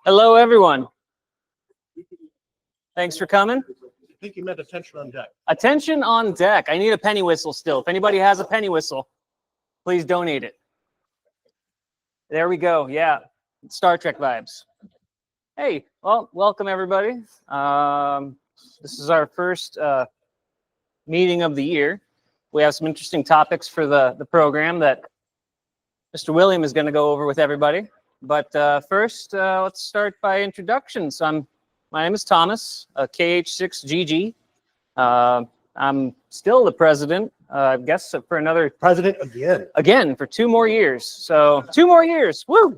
Hello, everyone. Thanks for coming. I think you meant attention on deck. Attention on deck. I need a penny whistle still. If anybody has a penny whistle, please donate it. There we go. Yeah, Star Trek vibes. Hey, well, welcome everybody. This is our first meeting of the year. We have some interesting topics for the program that Mr. William is going to go over with everybody. But first, let's start by introductions. My name is Thomas, KH6GG. I'm still the president, I guess, for another... President again. Again, for 2 more years. So 2 more years, woo!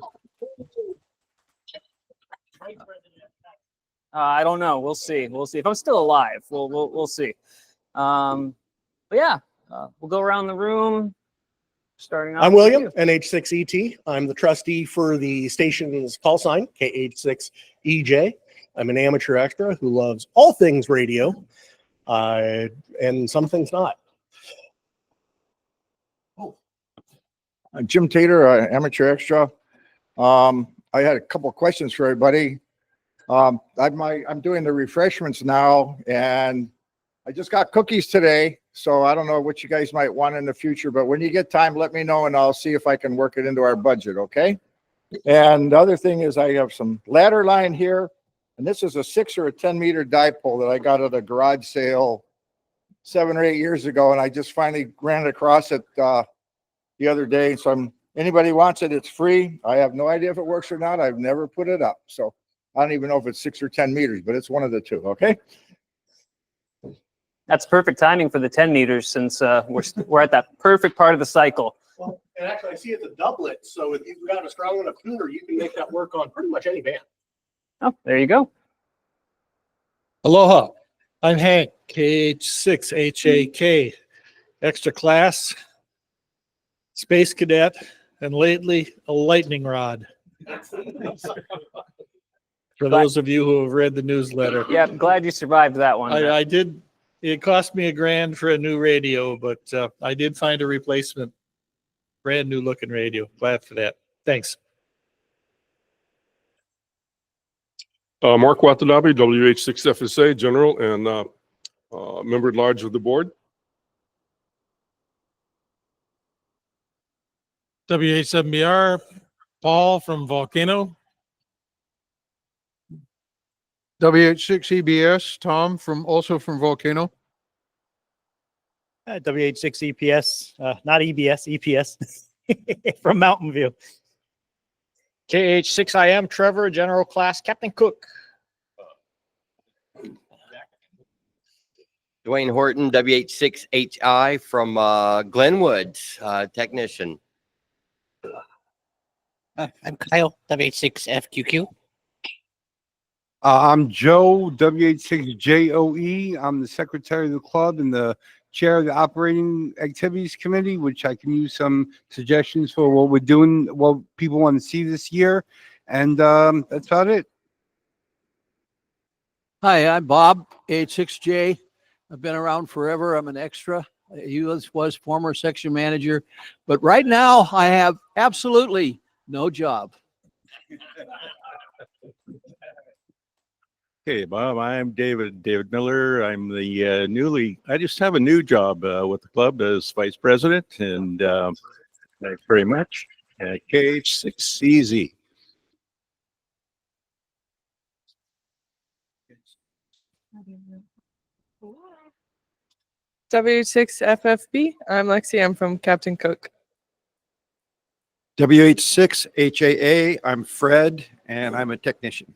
I don't know, we'll see. We'll see. If I'm still alive, we'll see. But yeah, we'll go around the room. Starting off. I'm William, NH6ET. I'm the trustee for the station's call sign, KH6EJ. I'm an amateur extra who loves all things radio, and some things not. I'm Jim Tater, amateur extra. I had a couple of questions for everybody. I'm doing the refreshments now, and I just got cookies today, so I don't know what you guys might want in the future, but when you get time, let me know, and I'll see if I can work it into our budget, okay? And the other thing is I have some ladder line here, and this is a 6 or a 10 meter dipole that I got at a garage sale 7 or 8 years ago, and I just finally ran across it the other day. So anybody wants it, it's free. I have no idea if it works or not. I've never put it up, so I don't even know if it's 6 or 10 meters, but it's one of the two, okay? That's perfect timing for the 10 meters since we're at that perfect part of the cycle. Well, and actually, I see it's a doublet, so if you've got a strong enough tuner, you can make that work on pretty much any band. Oh, there you go. Aloha, I'm Hank, KH6HAK, extra class, space cadet, and lately a lightning rod. For those of you who have read the newsletter. Yeah, I'm glad you survived that one. I did. It cost me $1,000 for a new radio, but I did find a replacement, brand new looking radio. Glad for that. Thanks. Mark Watanabe, WH6FSA General and member at large of the board. WH7BR, Paul from Volcano. WH6EBS, Tom also from Volcano. WH6EPS, not EBS, EPS from Mountain View. KH6IM, Trevor, General Class, Captain Cook. Dwayne Horton, WH6HI from Glenwood, technician. I'm Kyle, WH6FQQ. I'm Joe, WH6JOE. I'm the secretary of the club and the chair of the operating activities committee, which I can use some suggestions for what we're doing, what people want to see this year. And that's about it. Hi, I'm Bob, H6J. I've been around forever. I'm an extra. He was former section manager, but right now I have absolutely no job. Hey, Bob, I'm David Miller. I'm the I just have a new job with the club as vice president, and thanks very much. KH6EZ. WH6FFB. I'm Lexi. I'm from Captain Cook. WH6HAA. I'm Fred, and I'm a technician.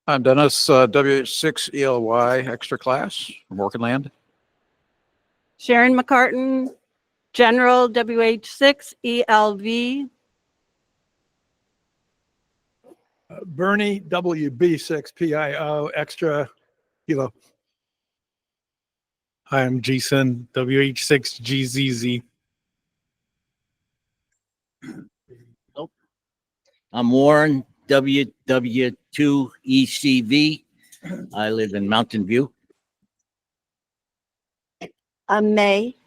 I'm Dennis, WH6ELY, extra class from Working Land. Sharon McCartan, General, WH6ELV. Bernie, WB6PIO, extra kilo. Hi, I'm Jason, WH6GZZ. I'm Warren, WW2ECV. I live in Mountain View. I'm May,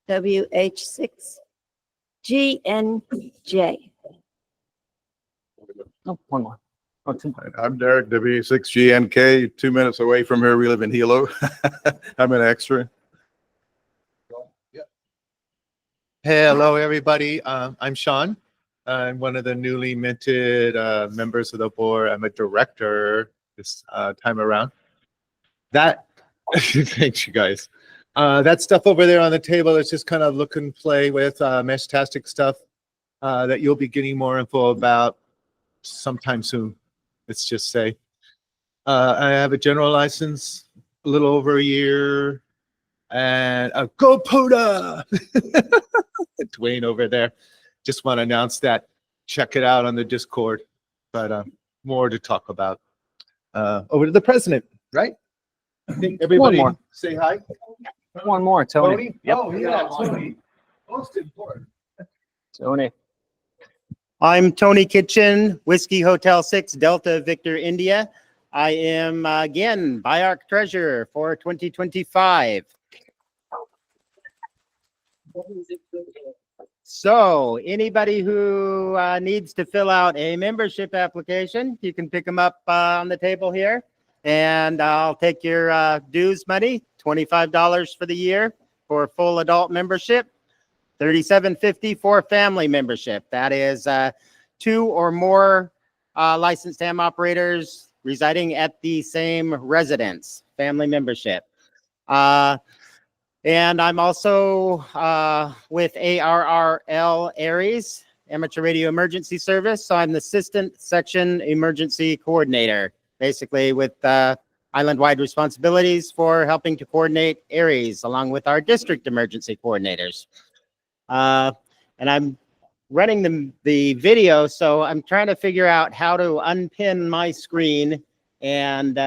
WH6GNJ. Oh, one more. Oh, two. I'm Derek, W6GNK, 2 minutes away from here. We live in Hilo. I'm an extra. Hello, everybody. I'm Sean. I'm one of the newly minted members of the board. I'm a director this time around. That, thanks you guys. That stuff over there on the table is just kind of look and play with Meshtastic stuff that you'll be getting more info about sometime soon. Let's just say. I have a general license, a little over a year, and a Go Puda! Dwayne over there. Just want to announce that. Check it out on the Discord. But more to talk about. Over to the president, right? I think everybody more. say hi. One more, Tony. Tony? Yep. Oh, yeah, Tony. Most important. Tony. I'm Tony Kitchen, Whiskey Hotel 6, Delta Victor, India. I am, again, BIARC Treasurer for 2025. So anybody who needs to fill out a membership application, you can pick them up on the table here. And I'll take your dues money, $25 for the year for full adult membership. $37.50 for family membership. That is 2 or more licensed ham operators residing at the same residence, family membership. And I'm also with ARRL Aries, Amateur Radio Emergency Service. So I'm the Assistant Section Emergency Coordinator, basically with island-wide responsibilities for helping to coordinate Aries along with our district emergency coordinators. And I'm running the video, so I'm trying to figure out how to unpin my screen and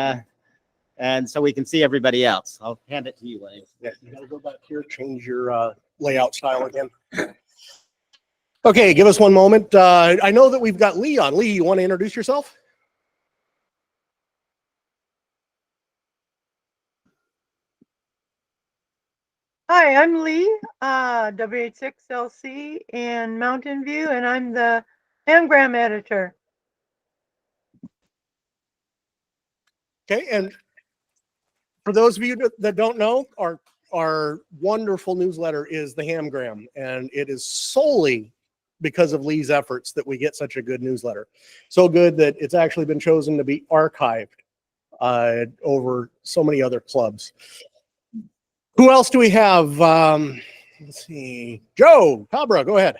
so we can see everybody else. I'll hand it to you, Wayne. Yeah, you gotta go back here, change your layout style again. Okay, give us one moment. I know that we've got Lee on. Lee, you want to introduce yourself? Hi, I'm Lee, W86LC in Mountain View, and I'm the Amgram editor. Okay, and for those of you that don't know, our wonderful newsletter is the Hamgram, and it is solely because of Lee's efforts that we get such a good newsletter. So good that it's actually been chosen to be archived over so many other clubs. Who else do we have? Let's see. Joe Cabra, go ahead.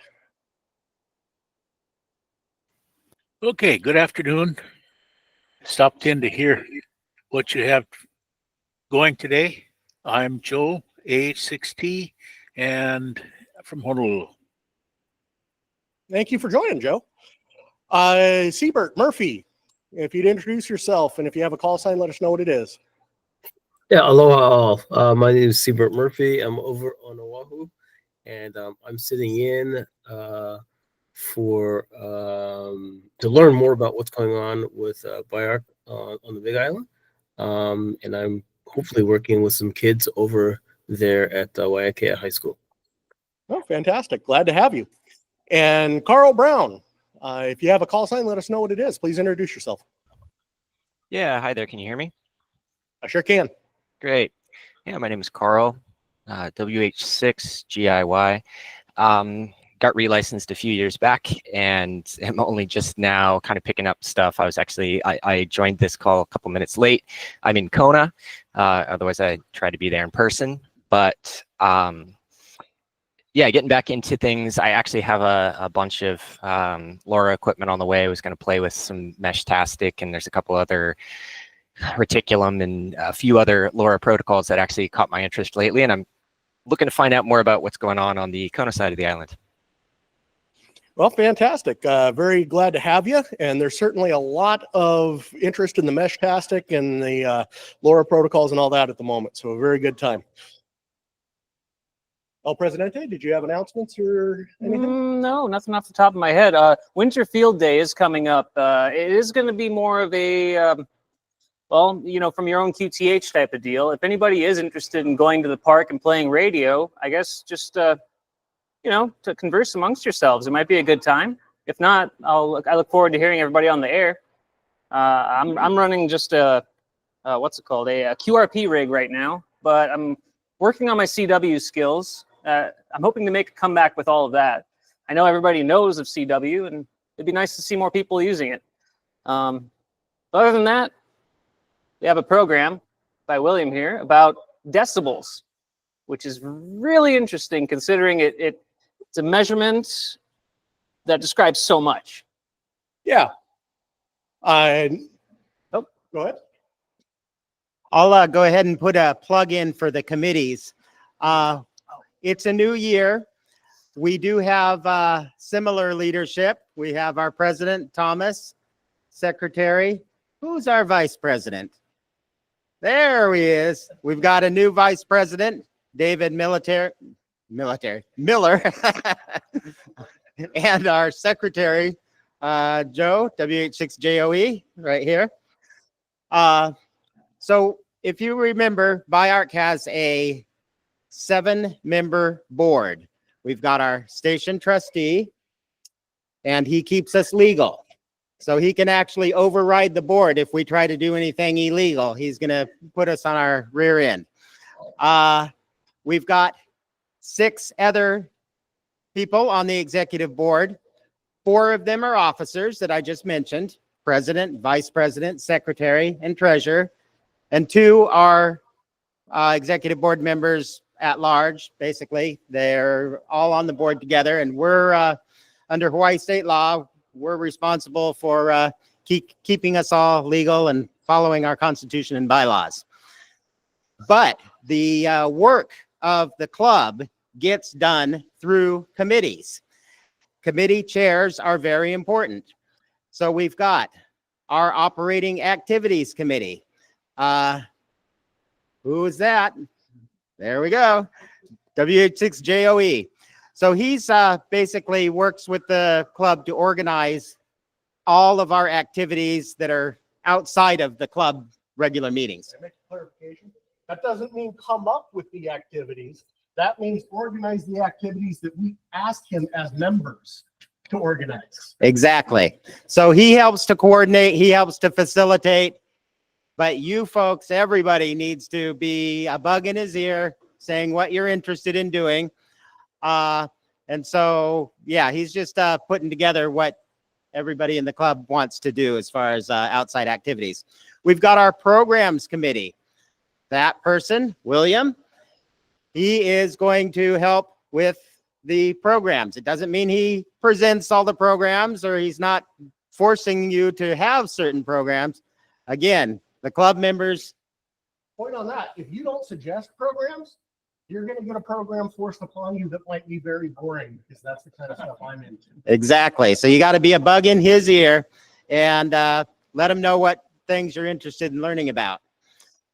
Okay, good afternoon. Stopped in to hear what you have going today. I'm Joe, AH6T, and from Honolulu. Thank you for joining, Joe. Siebert Murphy, if you'd introduce yourself, and if you have a call sign, let us know what it is. Yeah, aloha all. My name is Siebert Murphy. I'm over on Oahu, and I'm sitting in for to learn more about what's going on with BIARC on the Big Island, and I'm hopefully working with some kids over there at Waiakea High School. Oh, fantastic. Glad to have you. And Carl Brown, if you have a call sign, let us know what it is. Please introduce yourself. Yeah, hi there. Can you hear me? I sure can. Great. Yeah, my name is Carl, WH6GIY. Got relicensed a few years back and am only just now kind of picking up stuff. I joined this call a couple minutes late. I'm in Kona. Otherwise, I try to be there in person. But yeah, getting back into things. I actually have a bunch of LoRa equipment on the way. I was going to play with some Meshtastic, and there's a couple other Reticulum and a few other LoRa protocols that actually caught my interest lately, and I'm looking to find out more about what's going on the Kona side of the island. Well, fantastic. Very glad to have you. And there's certainly a lot of interest in the Meshtastic and the LoRa protocols and all that at the moment. So a very good time. El Presidente, did you have announcements or anything? No, nothing off the top of my head. Winter Field Day is coming up. It is going to be more of a well, you know, from your own QTH type of deal. If anybody is interested in going to the park and playing radio, I guess just, you know, to converse amongst yourselves, it might be a good time. If not, I look forward to hearing everybody on the air. I'm running just a what's it called, a QRP rig right now, but I'm working on my CW skills. I'm hoping to make a comeback with all of that. I know everybody knows of CW, and it'd be nice to see more people using it. Other than that, we have a program by William here about decibels, which is really interesting considering it's a measurement that describes so much. Yeah. Oh, go ahead. I'll go ahead and put a plug in for the committees. It's a new year. We do have similar leadership. We have our president, Thomas, secretary. Who's our vice president? There he is. We've got a new vice president, David Miller, and our secretary, Joe, WH6JOE, right here. So if you remember, BIARC has a 7-member board. We've got our station trustee, and he keeps us legal. So he can actually override the board if we try to do anything illegal. He's going to put us on our rear end. We've got 6 other people on the executive board. 4 of them are officers that I just mentioned: president, vice president, secretary, and treasurer. And 2 are executive board members at large. Basically, they're all on the board together, and we're under Hawaii state law, we're responsible for keeping us all legal and following our constitution and bylaws. But the work of the club gets done through committees. Committee chairs are very important. So we've got our operating activities committee. Who is that? There we go. WH6JOE. So he's basically works with the club to organize all of our activities that are outside of the club regular meetings. Make a clarification. That doesn't mean come up with the activities. That means organize the activities that we asked him as members to organize. Exactly. So he helps to coordinate, he helps to facilitate, but you folks, everybody needs to be a bug in his ear saying what you're interested in doing. And so, yeah, he's just putting together what everybody in the club wants to do as far as outside activities. We've got our programs committee. That person, William, he is going to help with the programs. It doesn't mean he presents all the programs or he's not forcing you to have certain programs. Again, the club members. Point on that. If you don't suggest programs, you're going to get a program forced upon you that might be very boring, because that's the kind of stuff I'm into. Exactly. So you got to be a bug in his ear and let him know what things you're interested in learning about.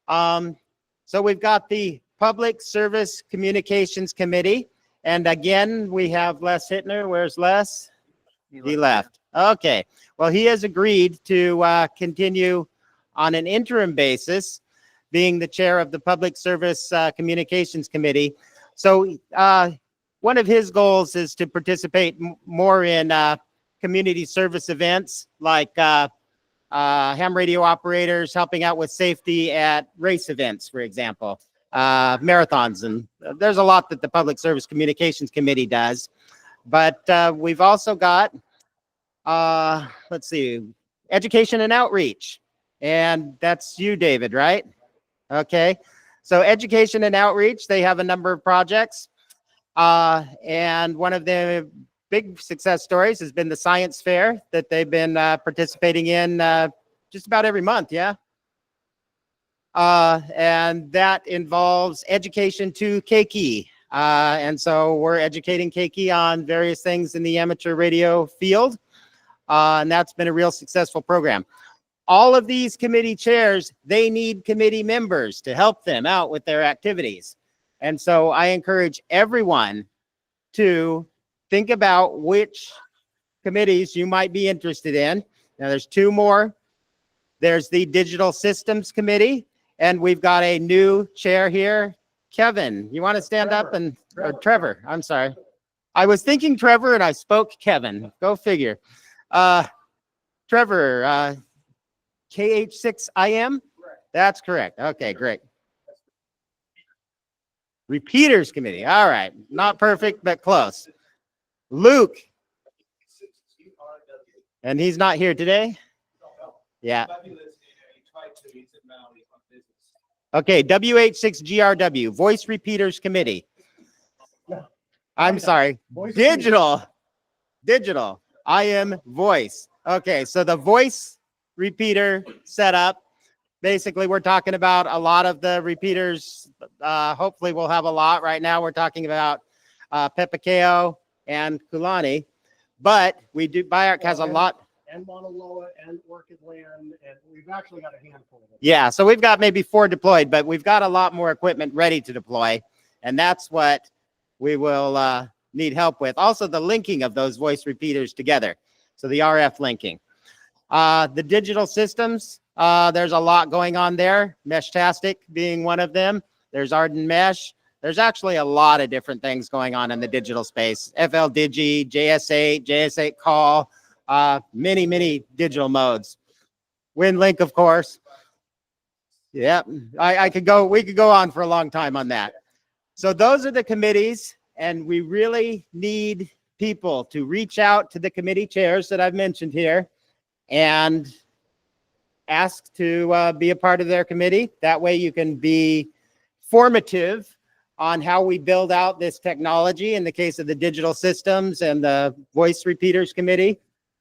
So we've got the Public Service Communications Committee. And again, we have Les Hittner. Where's Les? He left. Okay. Well, he has agreed to continue on an interim basis, being the chair of the Public Service Communications Committee. So one of his goals is to participate more in community service events like ham radio operators helping out with safety at race events, for example, marathons. And there's a lot that the Public Service Communications Committee does. But we've also got, let's see, education and outreach. And that's you, David, right? Okay. So education and outreach, they have a number of projects. And one of the big success stories has been the science fair that they've been participating in just about every month. Yeah. And that involves education to Keiki. And so we're educating Keiki on various things in the amateur radio field. And that's been a real successful program. All of these committee chairs, they need committee members to help them out with their activities. And so I encourage everyone to think about which committees you might be interested in. Now there's 2 more. There's the Digital Systems Committee, and we've got a new chair here. Kevin, you want to stand up and, or Trevor, I'm sorry. I was thinking Trevor and I spoke Kevin. Go figure. Trevor, KH6IM? That's correct. Okay, great. Repeaters Committee. All right. Not perfect, but close. Luke. And he's not here today? Yeah. Okay, WH6GRW, Voice Repeaters Committee. I'm sorry, digital. I am voice. Okay, so the voice repeater setup. Basically, we're talking about a lot of the repeaters. Hopefully, we'll have a lot. Right now, we're talking about Pepakeo and Kulani. But we do, BIARC has a lot. And Mauna Loa and Orchid Land, and we've actually got a handful of them. Yeah, so we've got maybe 4 deployed, but we've got a lot more equipment ready to deploy. And that's what we will need help with. Also, the linking of those voice repeaters together. So the RF linking. The digital systems, there's a lot going on there. Meshtastic being one of them. There's Arden Mesh. There's actually a lot of different things going on in the digital space. FL Digi, JS8, JS8 Call, many digital modes. WinLink, of course. Yeah, we could go on for a long time on that. So those are the committees, and we really need people to reach out to the committee chairs that I've mentioned here and ask to be a part of their committee. That way you can be formative on how we build out this technology in the case of the digital systems and the voice repeaters committee.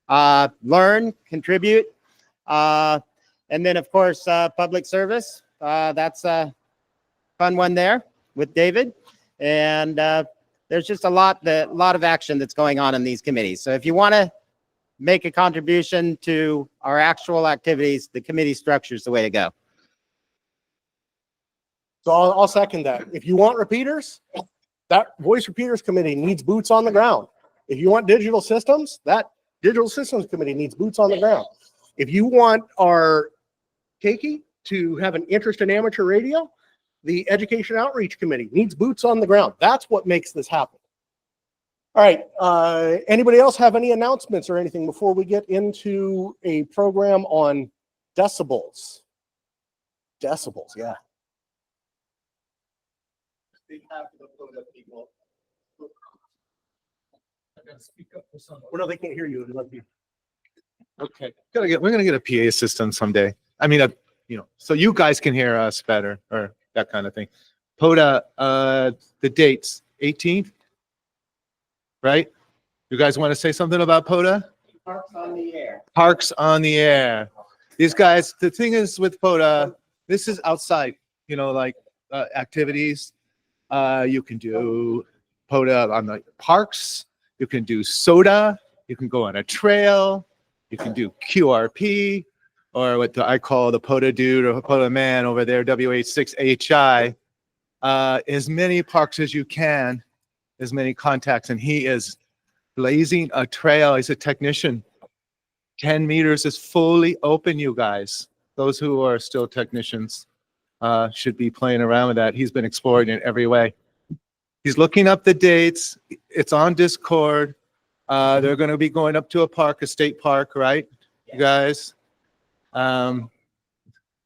Learn, contribute, and then of course public service. That's a fun one there with David, and there's just a lot of action that's going on in these committees. So if you want to make a contribution to our actual activities, the committee structure is the way to go. So I'll second that. If you want repeaters, that voice repeaters committee needs boots on the ground. If you want digital systems, that digital systems committee needs boots on the ground. If you want our Keiki to have an interest in amateur radio, the education outreach committee needs boots on the ground. That's what makes this happen. All right. Anybody else have any announcements or anything before we get into a program on decibels? Decibels, yeah. Well, no, they can't hear you. Okay, we're gonna get a PA system someday. I mean, so you guys can hear us better, or that kind of thing. POTA, the dates, 18th, right? You guys want to say something about POTA? Parks on the air. Parks on the air. These guys, the thing is with POTA, this is outside, like activities. You can do POTA on the parks. You can do soda. You can go on a trail. You can do QRP, or what I call the POTA dude or POTA man over there, WH6HI. As many parks as you can, as many contacts, and he is blazing a trail. He's a technician. 10 meters is fully open, you guys. Those who are still technicians should be playing around with that. He's been exploring it every way. He's looking up the dates. It's on Discord. They're going to be going up to a park, a state park, right, you guys? When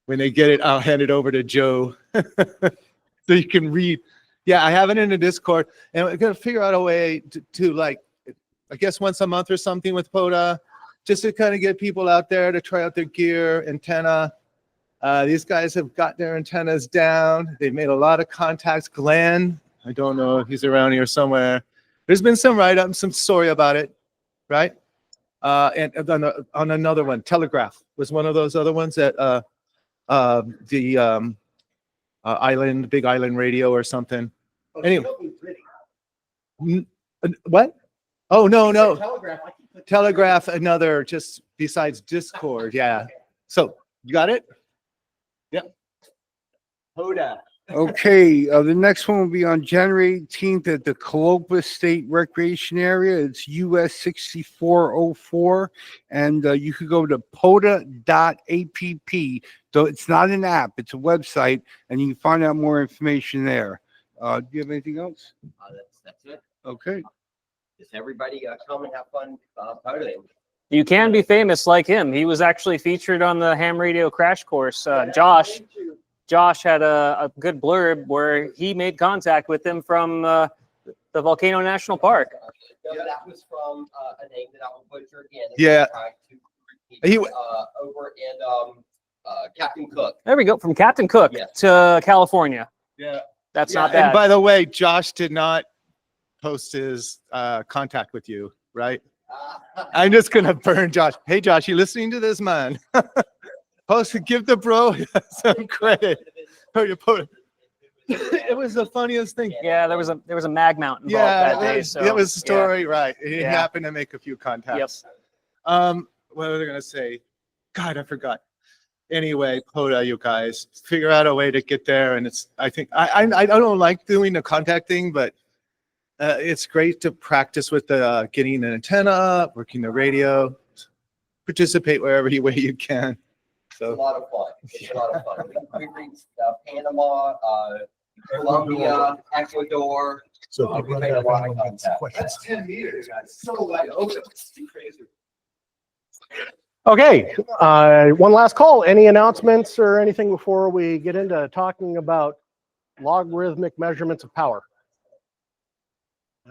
they get it, I'll hand it over to Joe so you can read. Yeah, I have it in the Discord, and we're going to figure out a way to like, I guess once a month or something with POTA, just to kind of get people out there to try out their gear, antenna. These guys have got their antennas down. They've made a lot of contacts. Glenn, I don't know if he's around here somewhere. There's been some write-up, some story about it, right? And on another one, Telegraph was one of those other ones that the Big Island Radio or something. Anyway, what? Oh, no. Telegraph, another, just besides Discord, yeah. So you got it? Yep. POTA. Okay, the next one will be on January 18th at the Calopa State Recreation Area. It's US 6404, and you could go to pota.app. So it's not an app, it's a website, and you can find out more information there. Do you have anything else? That's it. Okay. Just everybody come and have fun photoing. You can be famous like him. He was actually featured on the ham radio crash course. Josh had a good blurb where he made contact with him from the Volcano National Park. No, that was from a name that I will butcher again. Yeah. He over in Captain Cook. There we go. From Captain Cook to California. Yeah. That's not bad. And by the way, Josh did not post his contact with you, right? I'm just gonna burn Josh. Hey, Josh, you listening to this, man? Give the bro some credit. It was the funniest thing. Yeah, there was a mag mount involved that day. So it was a story, right? He Yeah. happened to make a few contacts. What was I gonna say? God, I forgot. Anyway, POTA, you guys figure out a way to get there, and I think I don't like doing the contact thing, but it's great to practice with the getting an antenna up, working the radio, participate wherever way you can. It's a lot of fun. It's a lot of fun. We reached Panama, Colombia, Ecuador. So we made a lot of contact. That's 10 meters, guys. So wide open. It's crazy. Okay, one last call. Any announcements or anything before we get into talking about logarithmic measurements of power?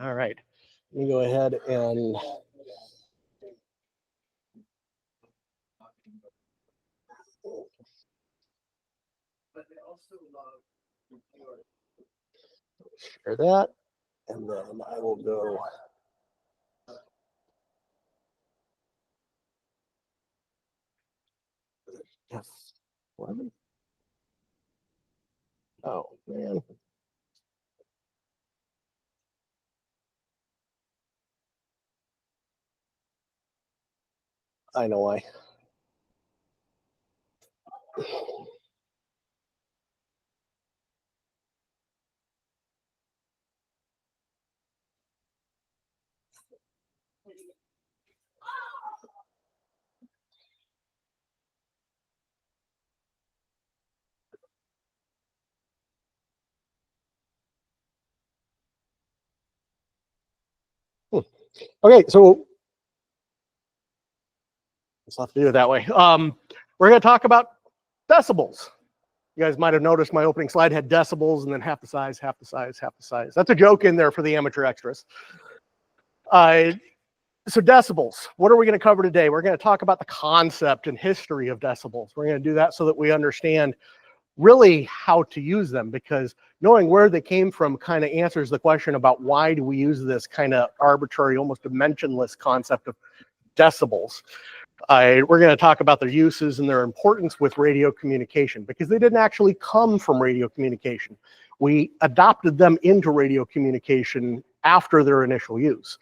All right, let me go ahead and share that, and then I will go. F11. Oh man. I know why. Okay, so let's have to do it that way. We're going to talk about decibels. You guys might have noticed my opening slide had decibels and then half the size, half the size, half the size. That's a joke in there for the amateur extras. So decibels, what are we going to cover today? We're going to talk about the concept and history of decibels. We're going to do that so that we understand really how to use them, because knowing where they came from kind of answers the question about why do we use this kind of arbitrary, almost dimensionless concept of decibels. We're going to talk about their uses and their importance with radio communication, because they didn't actually come from radio communication. We adopted them into radio communication after their initial use.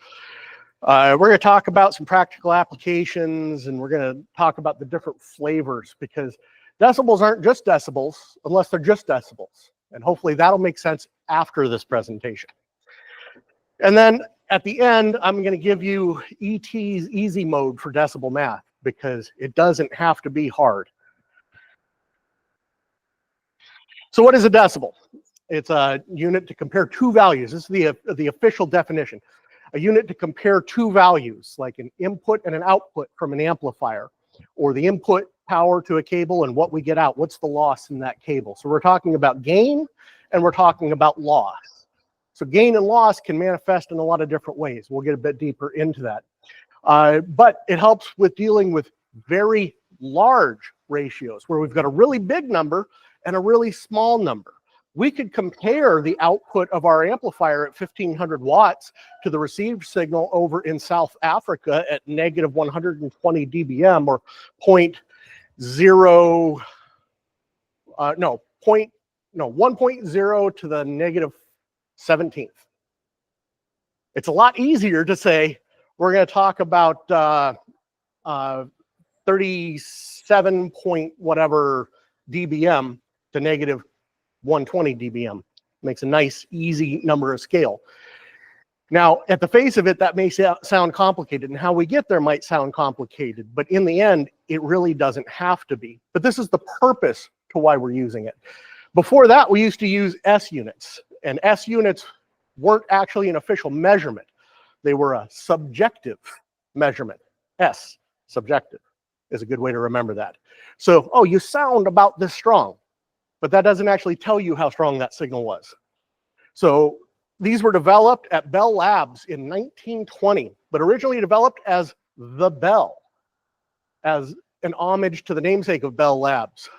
We're going to talk about some practical applications, and we're going to talk about the different flavors, because decibels aren't just decibels unless they're just decibels. And hopefully that'll make sense after this presentation. And then at the end, I'm going to give you ET's easy mode for decibel math, because it doesn't have to be hard. So what is a decibel? It's a unit to compare two values. This is the official definition. A unit to compare two values, like an input and an output from an amplifier, or the input power to a cable and what we get out. What's the loss in that cable? So we're talking about gain and we're talking about loss. So gain and loss can manifest in a lot of different ways. We'll get a bit deeper into that. But it helps with dealing with very large ratios where we've got a really big number and a really small number. We could compare the output of our amplifier at 1500 watts to the received signal over in South Africa at negative 120 dBm, or 1.0 to the negative 17th. It's a lot easier to say we're going to talk about 37 point whatever dBm to negative 120 dBm. Makes a nice, easy number of scale. Now, at the face of it, that may sound complicated, and how we get there might sound complicated, but in the end, it really doesn't have to be. But this is the purpose to why we're using it. Before that, we used to use S units, and S units weren't actually an official measurement. They were a subjective measurement. S, subjective, is a good way to remember that. So, oh, you sound about this strong, but that doesn't actually tell you how strong that signal was. So these were developed at Bell Labs in 1920, but originally developed as the Bell, as an homage to the namesake of Bell Labs.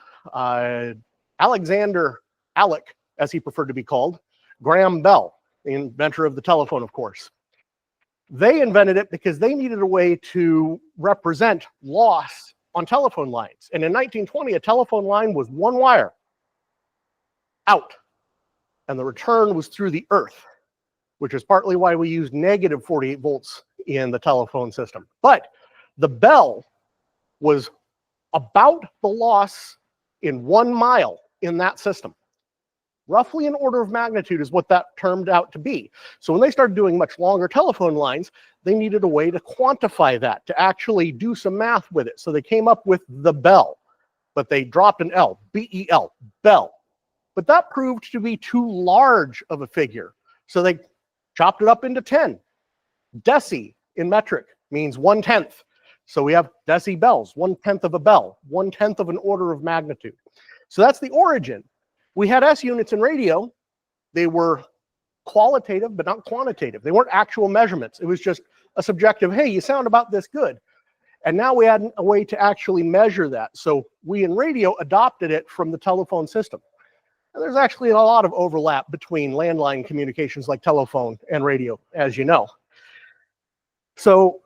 Alexander Alec, as he preferred to be called, Graham Bell, the inventor of the telephone, of course. They invented it because they needed a way to represent loss on telephone lines. And in 1920, a telephone line was one wire out, and the return was through the earth, which is partly why we use negative 48 volts in the telephone system. But the Bell was about the loss in 1 mile in that system. Roughly an order of magnitude is what that turned out to be. So when they started doing much longer telephone lines, they needed a way to quantify that, to actually do some math with it. So they came up with the Bell, but they dropped an L, B-E-L, Bell. But that proved to be too large of a figure. So they chopped it up into 10. Deci in metric means 1/10. So we have decibels, 1/10 of a bell, 1/10 of an order of magnitude. So that's the origin. We had S units in radio. They were qualitative, but not quantitative. They weren't actual measurements. It was just a subjective, hey, you sound about this good. And now we had a way to actually measure that. So we in radio adopted it from the telephone system. And there's actually a lot of overlap between landline communications like telephone and radio, as you know. So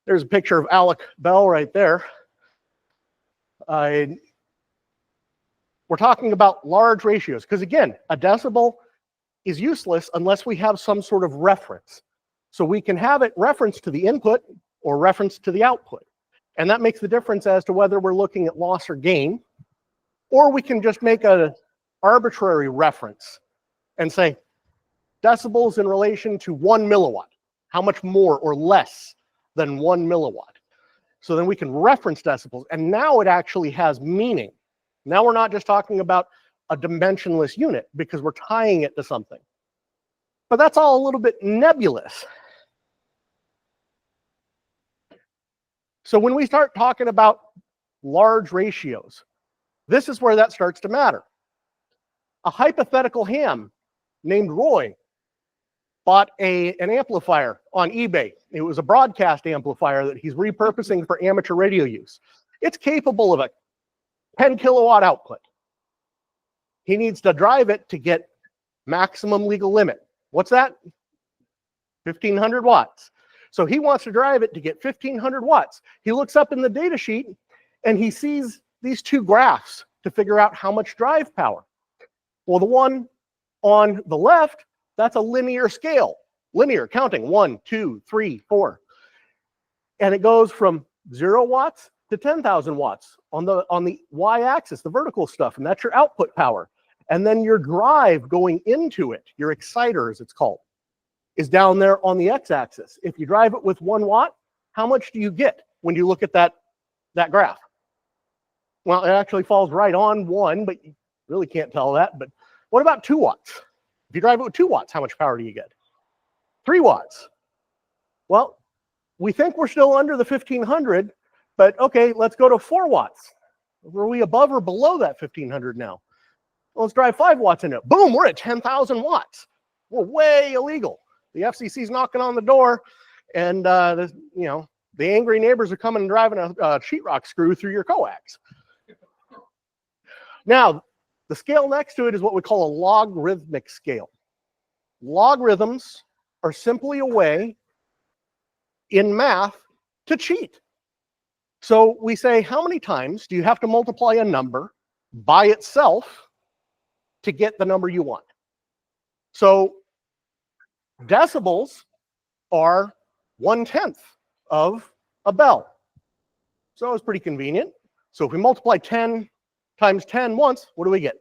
there's a picture of Alec Bell right there. We're talking about large ratios, because again, a decibel is useless unless we have some sort of reference. So we can have it referenced to the input or referenced to the output. And that makes the difference as to whether we're looking at loss or gain, or we can just make an arbitrary reference and say decibels in relation to 1 milliwatt. How much more or less than 1 milliwatt? So then we can reference decibels, and now it actually has meaning. Now we're not just talking about a dimensionless unit because we're tying it to something. But that's all a little bit nebulous. So when we start talking about large ratios, this is where that starts to matter. A hypothetical ham named Roy bought an amplifier on eBay. It was a broadcast amplifier that he's repurposing for amateur radio use. It's capable of a 10 kilowatt output. He needs to drive it to get maximum legal limit. What's that? 1,500 watts. So he wants to drive it to get 1,500 watts. He looks up in the data sheet and he sees these two graphs to figure out how much drive power. Well, the one on the left, that's a linear scale. Linear, counting 1, 2, 3, 4. And it goes from 0 watts to 10,000 watts on the y-axis, the vertical stuff, and that's your output power. And then your drive going into it, your exciter as it's called, is down there on the x-axis. If you drive it with 1 watt, how much do you get when you look at that graph? Well, it actually falls right on 1, but you really can't tell that. But what about 2 watts? If you drive it with 2 watts, how much power do you get? 3 watts. Well, we think we're still under the 1,500, but okay, let's go to 4 watts. Are we above or below that 1,500 now? Well, let's drive 5 watts in it. Boom, we're at 10,000 watts. We're way illegal. The FCC's knocking on the door, and the angry neighbors are coming and driving a sheetrock screw through your coax. Now, the scale next to it is what we call a logarithmic scale. Logarithms are simply a way in math to cheat. So we say, how many times do you have to multiply a number by itself to get the number you want? So decibels are 1/10 of a bell. So it's pretty convenient. So if we multiply 10 times 10 once, what do we get?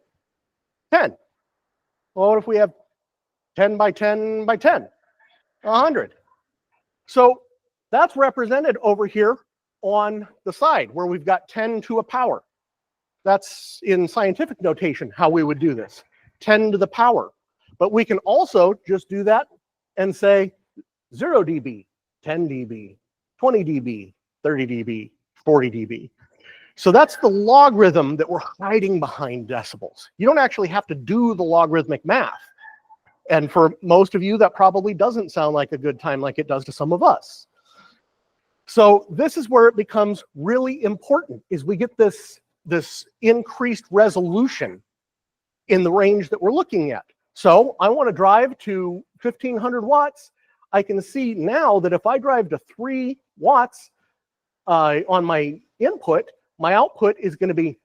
10. Well, what if we have 10 by 10 by 10? 100. So that's represented over here on the side where we've got 10 to a power. That's in scientific notation how we would do this. 10 to the power. But we can also just do that and say 0 dB, 10 dB, 20 dB, 30 dB, 40 dB. So that's the logarithm that we're hiding behind decibels. You don't actually have to do the logarithmic math. And for most of you, that probably doesn't sound like a good time like it does to some of us. So this is where it becomes really important, is we get this increased resolution in the range that we're looking at. So I want to drive to 1500 watts. I can see now that if I drive to 3 watts on my input, my output is going to be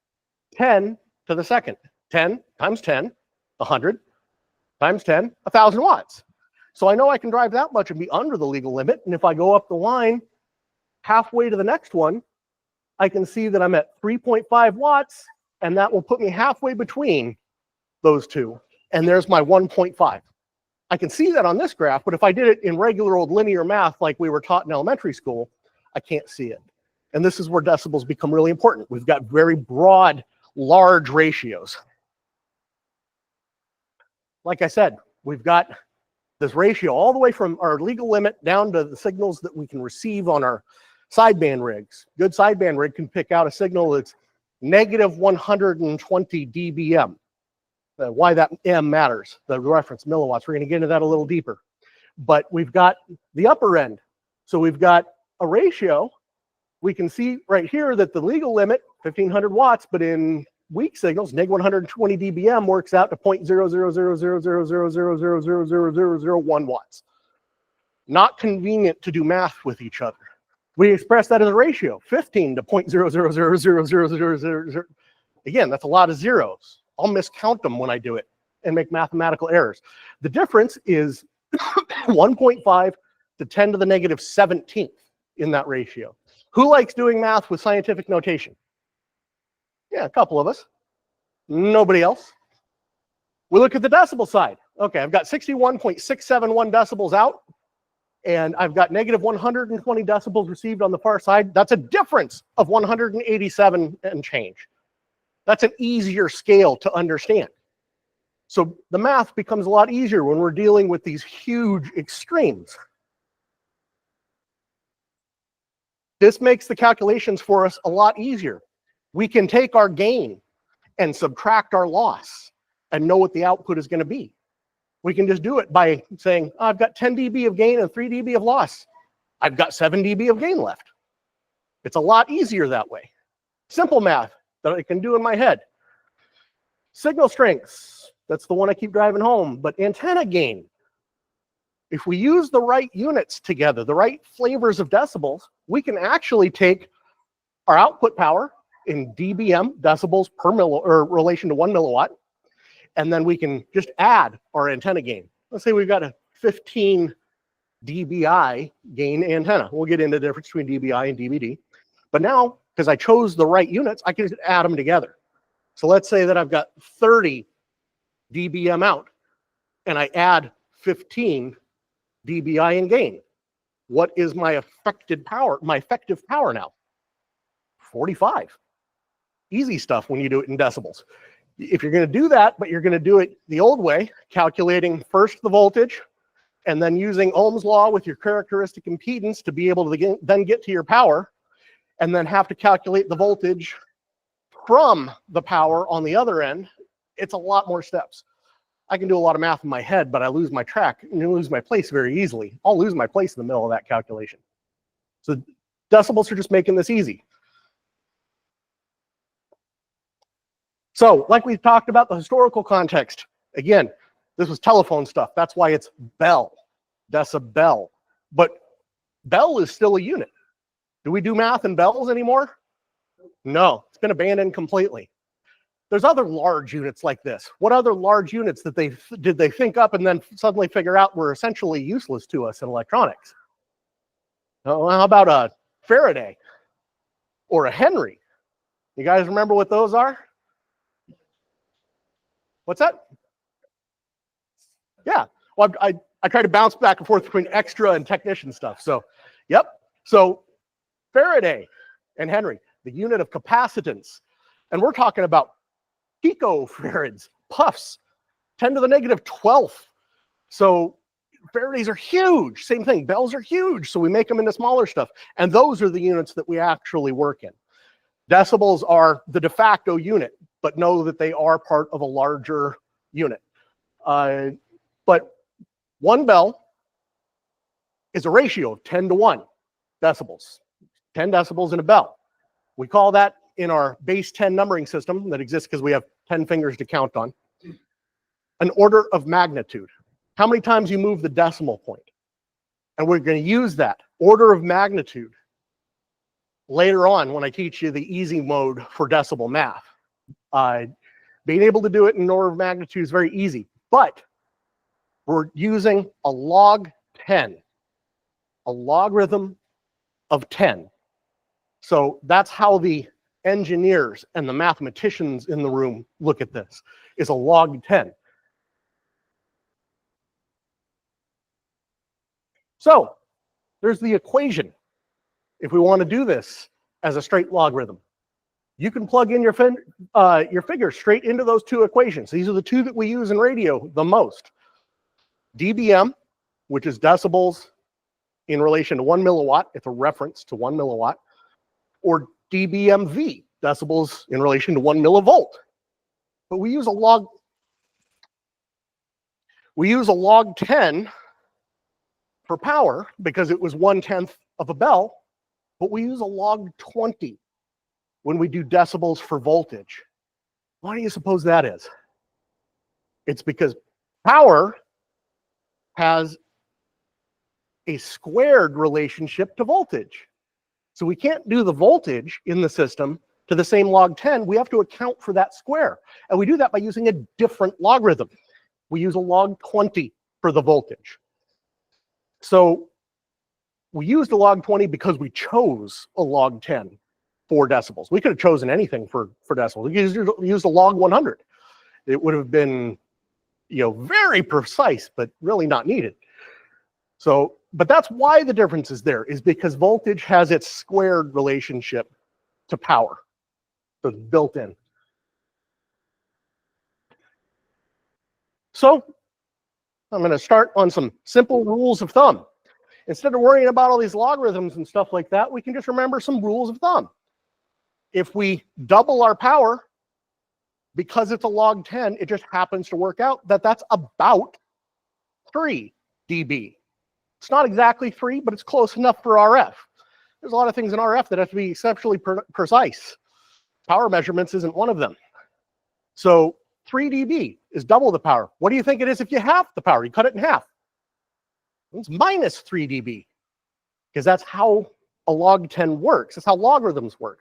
10 to the second. 10 times 10, 100 times 10, 1,000 watts. So I know I can drive that much and be under the legal limit. And if I go up the line halfway to the next one, I can see that I'm at 3.5 watts, and that will put me halfway between those two. And there's my 1.5. I can see that on this graph, but if I did it in regular old linear math like we were taught in elementary school, I can't see it. And this is where decibels become really important. We've got very broad, large ratios. Like I said, we've got this ratio all the way from our legal limit down to the signals that we can receive on our sideband rigs. Good sideband rig can pick out a signal that's negative 120 dBm. Why that M matters, the reference milliwatts. We're going to get into that a little deeper. But we've got the upper end. So we've got a ratio. We can see right here that the legal limit, 1500 watts, but in weak signals, negative 120 dBm works out to 0.000000000000001 watts. Not convenient to do math with each other. We express that as a ratio, 15 to 0.000000000. Again, that's a lot of zeros. I'll miscount them when I do it and make mathematical errors. The difference is 1.5 to 10 to the negative 17th in that ratio. Who likes doing math with scientific notation? Yeah, a couple of us. Nobody else. We look at the decibel side. Okay, I've got 61.671 decibels out, and I've got negative 120 decibels received on the far side. That's a difference of 187 and change. That's an easier scale to understand. So the math becomes a lot easier when we're dealing with these huge extremes. This makes the calculations for us a lot easier. We can take our gain and subtract our loss and know what the output is going to be. We can just do it by saying, oh, I've got 10 dB of gain and 3 dB of loss. I've got 7 dB of gain left. It's a lot easier that way. Simple math that I can do in my head. Signal strengths, that's the one I keep driving home, but antenna gain. If we use the right units together, the right flavors of decibels, we can actually take our output power in dBm, decibels per or relation to 1 milliwatt, and then we can just add our antenna gain. Let's say we've got a 15 dBi gain antenna. We'll get into the difference between dBi and dBd. But now, because I chose the right units, I can just add them together. So let's say that I've got 30 dBm out, and I add 15 dBi in gain. What is my effective power now? 45. Easy stuff when you do it in decibels. If you're going to do that, but you're going to do it the old way, calculating first the voltage, and then using Ohm's law with your characteristic impedance to be able to then get to your power, and then have to calculate the voltage from the power on the other end, it's a lot more steps. I can do a lot of math in my head, but I lose my track and lose my place very easily. I'll lose my place in the middle of that calculation. So decibels are just making this easy. So, like we've talked about the historical context, again, this was telephone stuff. That's why it's bell, decibel. But bell is still a unit. Do we do math in bells anymore? No, it's been abandoned completely. There's other large units like this. What other large units did they think up and then suddenly figure out were essentially useless to us in electronics? How about a Faraday or a Henry? You guys remember what those are? What's that? Yeah. Well, I try to bounce back and forth between extra and technician stuff. So, yep. So Faraday and Henry, the unit of capacitance. And we're talking about picofarads, puffs, 10 to the negative 12th. So Faradays are huge. Same thing. Bells are huge. So we make them into smaller stuff. And those are the units that we actually work in. Decibels are the de facto unit, but know that they are part of a larger unit. But one bell is a ratio of 10 to 1 decibels. 10 decibels in a bell. We call that in our base 10 numbering system that exists because we have 10 fingers to count on, an order of magnitude. How many times you move the decimal point? And we're going to use that order of magnitude later on when I teach you the easy mode for decibel math. Being able to do it in order of magnitude is very easy, but we're using a log 10, a logarithm of 10. So that's how the engineers and the mathematicians in the room look at this, is a log 10. So there's the equation. If we want to do this as a straight logarithm, you can plug in your figures straight into those two equations. These are the two that we use in radio the most. dBm, which is decibels in relation to 1 milliwatt. It's a reference to 1 milliwatt. Or dBmV, decibels in relation to 1 millivolt. But we use a log 10 for power because it was 1/10 of a bell, but we use a log 20 when we do decibels for voltage. Why do you suppose that is? It's because power has a squared relationship to voltage. So we can't do the voltage in the system to the same log 10. We have to account for that square. And we do that by using a different logarithm. We use a log 20 for the voltage. So we used a log 20 because we chose a log 10 for decibels. We could have chosen anything for decibels. We used a log 100. It would have been, very precise, but really not needed. So, but that's why the difference is there, is because voltage has its squared relationship to power. So it's built in. So I'm going to start on some simple rules of thumb. Instead of worrying about all these logarithms and stuff like that, we can just remember some rules of thumb. If we double our power, because it's a log 10, it just happens to work out that that's about 3 dB. It's not exactly 3, but it's close enough for RF. There's a lot of things in RF that have to be exceptionally precise. Power measurements isn't one of them. So 3 dB is double the power. What do you think it is if you half the power? You cut it in half. It's minus 3 dB, because that's how a log 10 works. That's how logarithms work.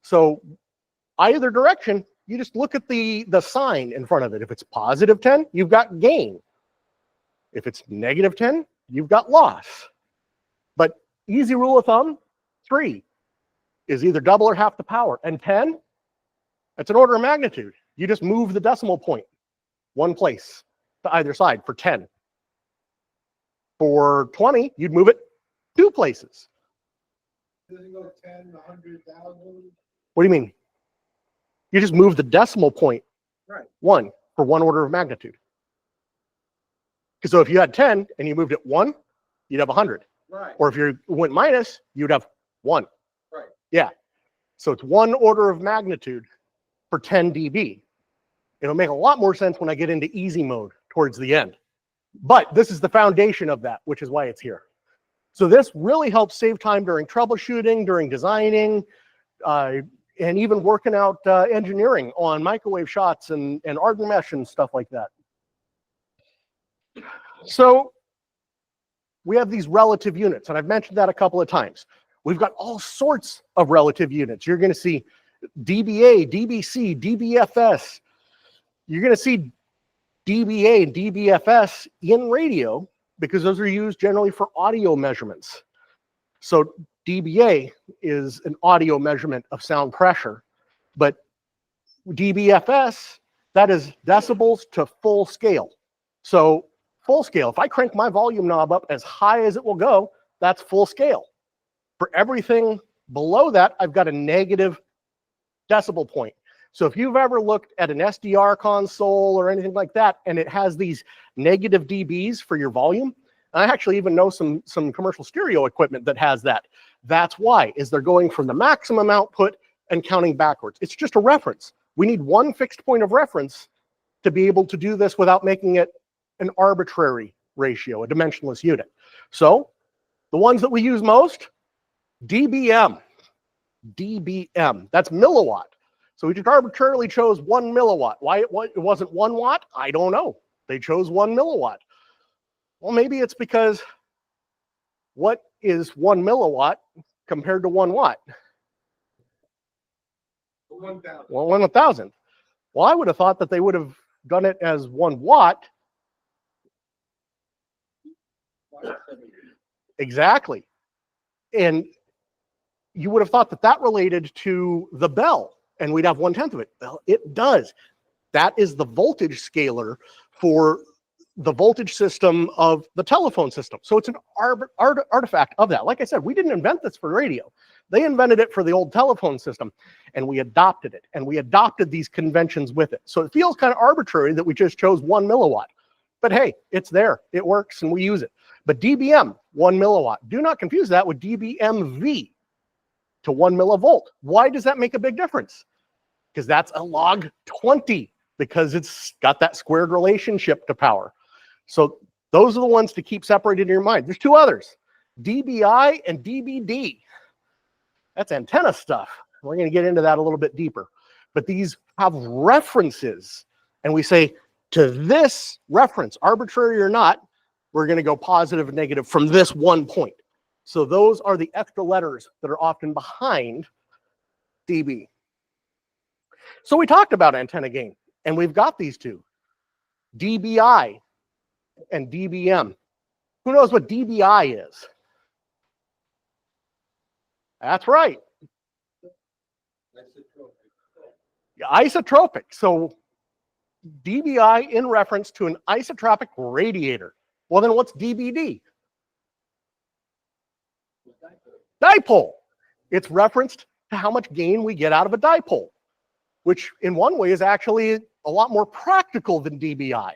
So either direction, you just look at the sign in front of it. If it's positive 10, you've got gain. If it's negative 10, you've got loss. But easy rule of thumb, 3 is either double or half the power. And 10, that's an order of magnitude. You just move the decimal point one place to either side for 10. For 20, you'd move it 2 places. Does it go 10, 100,000? What do you mean? You just move the decimal point Right. 1 for 1 order of magnitude. So if you had 10 and you moved it 1, you'd have 100. Right. Or if you went minus, you'd have 1. Right. Yeah. So it's 1 order of magnitude for 10 dB. It'll make a lot more sense when I get into easy mode towards the end. But this is the foundation of that, which is why it's here. So this really helps save time during troubleshooting, during designing, and even working out engineering on microwave shots and argon mesh and stuff like that. So we have these relative units, and I've mentioned that a couple of times. We've got all sorts of relative units. You're going to see dBA, dBc, dBFS. You're going to see dBA and dBFS in radio because those are used generally for audio measurements. So dBA is an audio measurement of sound pressure, but dBFS, that is decibels to full scale. So full scale, if I crank my volume knob up as high as it will go, that's full scale. For everything below that, I've got a negative decibel point. So if you've ever looked at an SDR console or anything like that, and it has these negative dBs for your volume, I actually even know some commercial stereo equipment that has that. That's why, is they're going from the maximum output and counting backwards. It's just a reference. We need one fixed point of reference to be able to do this without making it an arbitrary ratio, a dimensionless unit. So the ones that we use most, dBm. dBm, that's milliwatt. So we just arbitrarily chose 1 milliwatt. Why it wasn't 1 watt? I don't know. They chose 1 milliwatt. Well, maybe it's because what is 1 milliwatt compared to 1 watt? 1,000. Well, 1,000. Well, I would have thought that they would have done it as 1 watt. Exactly. And you would have thought that that related to the bell, and we'd have 1/10 of it. Well, it does. That is the voltage scaler for the voltage system of the telephone system. So it's an artifact of that. Like I said, we didn't invent this for radio. They invented it for the old telephone system, and we adopted it, and we adopted these conventions with it. So it feels kind of arbitrary that we just chose 1 milliwatt. But hey, it's there. It works, and we use it. But dBm, 1 milliwatt. Do not confuse that with dBmV to 1 millivolt. Why does that make a big difference? Because that's a log 20, because it's got that squared relationship to power. So those are the ones to keep separated in your mind. There's 2 others, dBi and dBd. That's antenna stuff. We're going to get into that a little bit deeper. But these have references, and we say to this reference, arbitrary or not, we're going to go positive and negative from this one point. So those are the extra letters that are often behind dB. So we talked about antenna gain, and we've got these 2, dBi and dBm. Who knows what dBi is? That's right. Isotropic. So dBi in reference to an isotropic radiator. Well, then what's dBd? Dipole. It's referenced to how much gain we get out of a dipole, which in one way is actually a lot more practical than dBi,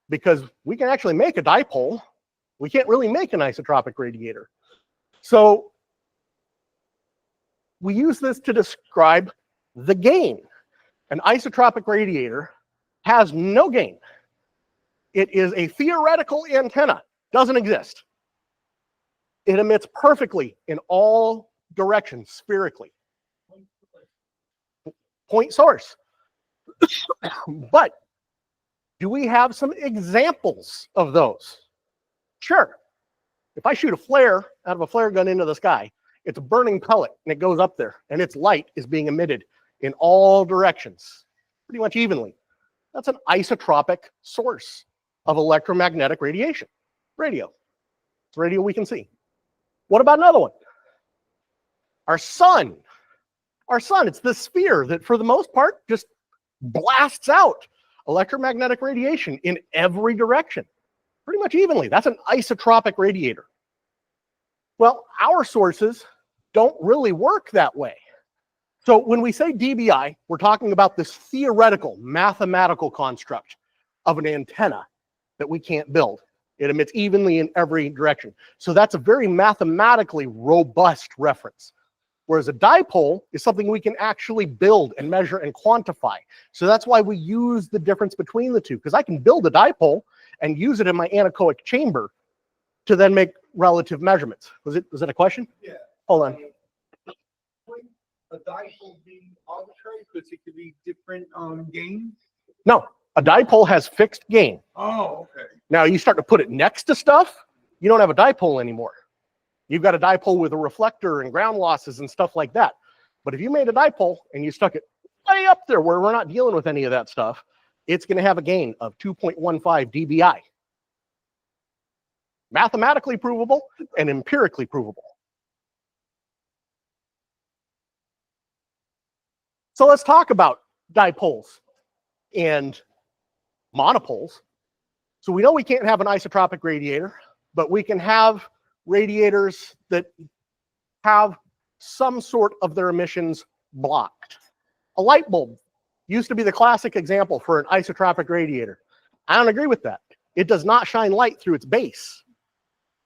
because we can actually make a dipole. We can't really make an isotropic radiator. So we use this to describe the gain. An isotropic radiator has no gain. It is a theoretical antenna, doesn't exist. It emits perfectly in all directions, spherically. Point source. But do we have some examples of those? Sure. If I shoot a flare out of a flare gun into the sky, it's a burning pellet, and it goes up there, and its light is being emitted in all directions, pretty much evenly. That's an isotropic source of electromagnetic radiation. Radio. It's radio we can see. What about another one? Our sun. Our sun, it's the sphere that for the most part just blasts out electromagnetic radiation in every direction, pretty much evenly. That's an isotropic radiator. Well, our sources don't really work that way. So when we say dBi, we're talking about this theoretical, mathematical construct of an antenna that we can't build. It emits evenly in every direction. So that's a very mathematically robust reference. Whereas a dipole is something we can actually build and measure and quantify. So that's why we use the difference between the two, because I can build a dipole and use it in my anechoic chamber to then make relative measurements. Was it a question? Yeah. Hold on. A dipole being arbitrary because it could be different gains? No, a dipole has fixed gain. Oh, okay. Now you start to put it next to stuff, you don't have a dipole anymore. You've got a dipole with a reflector and ground losses and stuff like that. But if you made a dipole and you stuck it way up there where we're not dealing with any of that stuff, it's going to have a gain of 2.15 dBi. Mathematically provable and empirically provable. So let's talk about dipoles and monopoles. So we know we can't have an isotropic radiator, but we can have radiators that have some sort of their emissions blocked. A light bulb used to be the classic example for an isotropic radiator. I don't agree with that. It does not shine light through its base.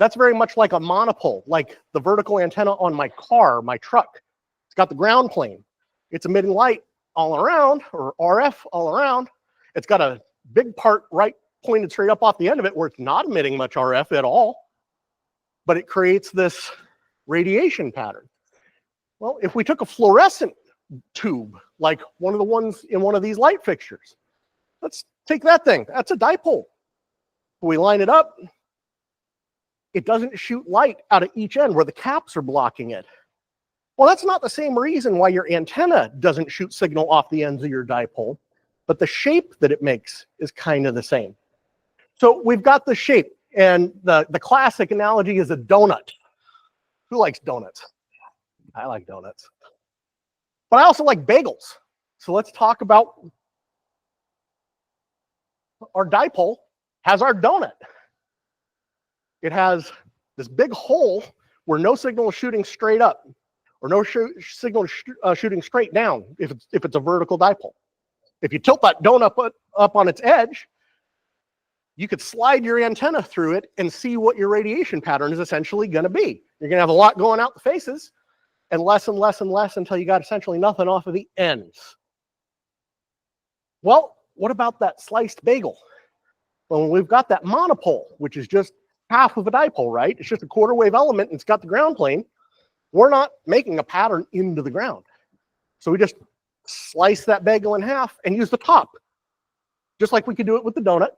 That's very much like a monopole, like the vertical antenna on my car, my truck. It's got the ground plane. It's emitting light all around, or RF all around. It's got a big part right pointed straight up off the end of it where it's not emitting much RF at all, but it creates this radiation pattern. Well, if we took a fluorescent tube, like one of the ones in one of these light fixtures, let's take that thing. That's a dipole. We line it up. It doesn't shoot light out of each end where the caps are blocking it. Well, that's not the same reason why your antenna doesn't shoot signal off the ends of your dipole, but the shape that it makes is kind of the same. So we've got the shape, and the classic analogy is a donut. Who likes donuts? I like donuts. But I also like bagels. So let's talk about our dipole has our donut. It has this big hole where no signal is shooting straight up, or no signal is shooting straight down if it's a vertical dipole. If you tilt that donut up on its edge, you could slide your antenna through it and see what your radiation pattern is essentially going to be. You're going to have a lot going out the faces, and less and less and less until you got essentially nothing off of the ends. Well, what about that sliced bagel? Well, we've got that monopole, which is just half of a dipole, right? It's just a quarter wave element and it's got the ground plane. We're not making a pattern into the ground. So we just slice that bagel in half and use the top, just like we could do it with the donut.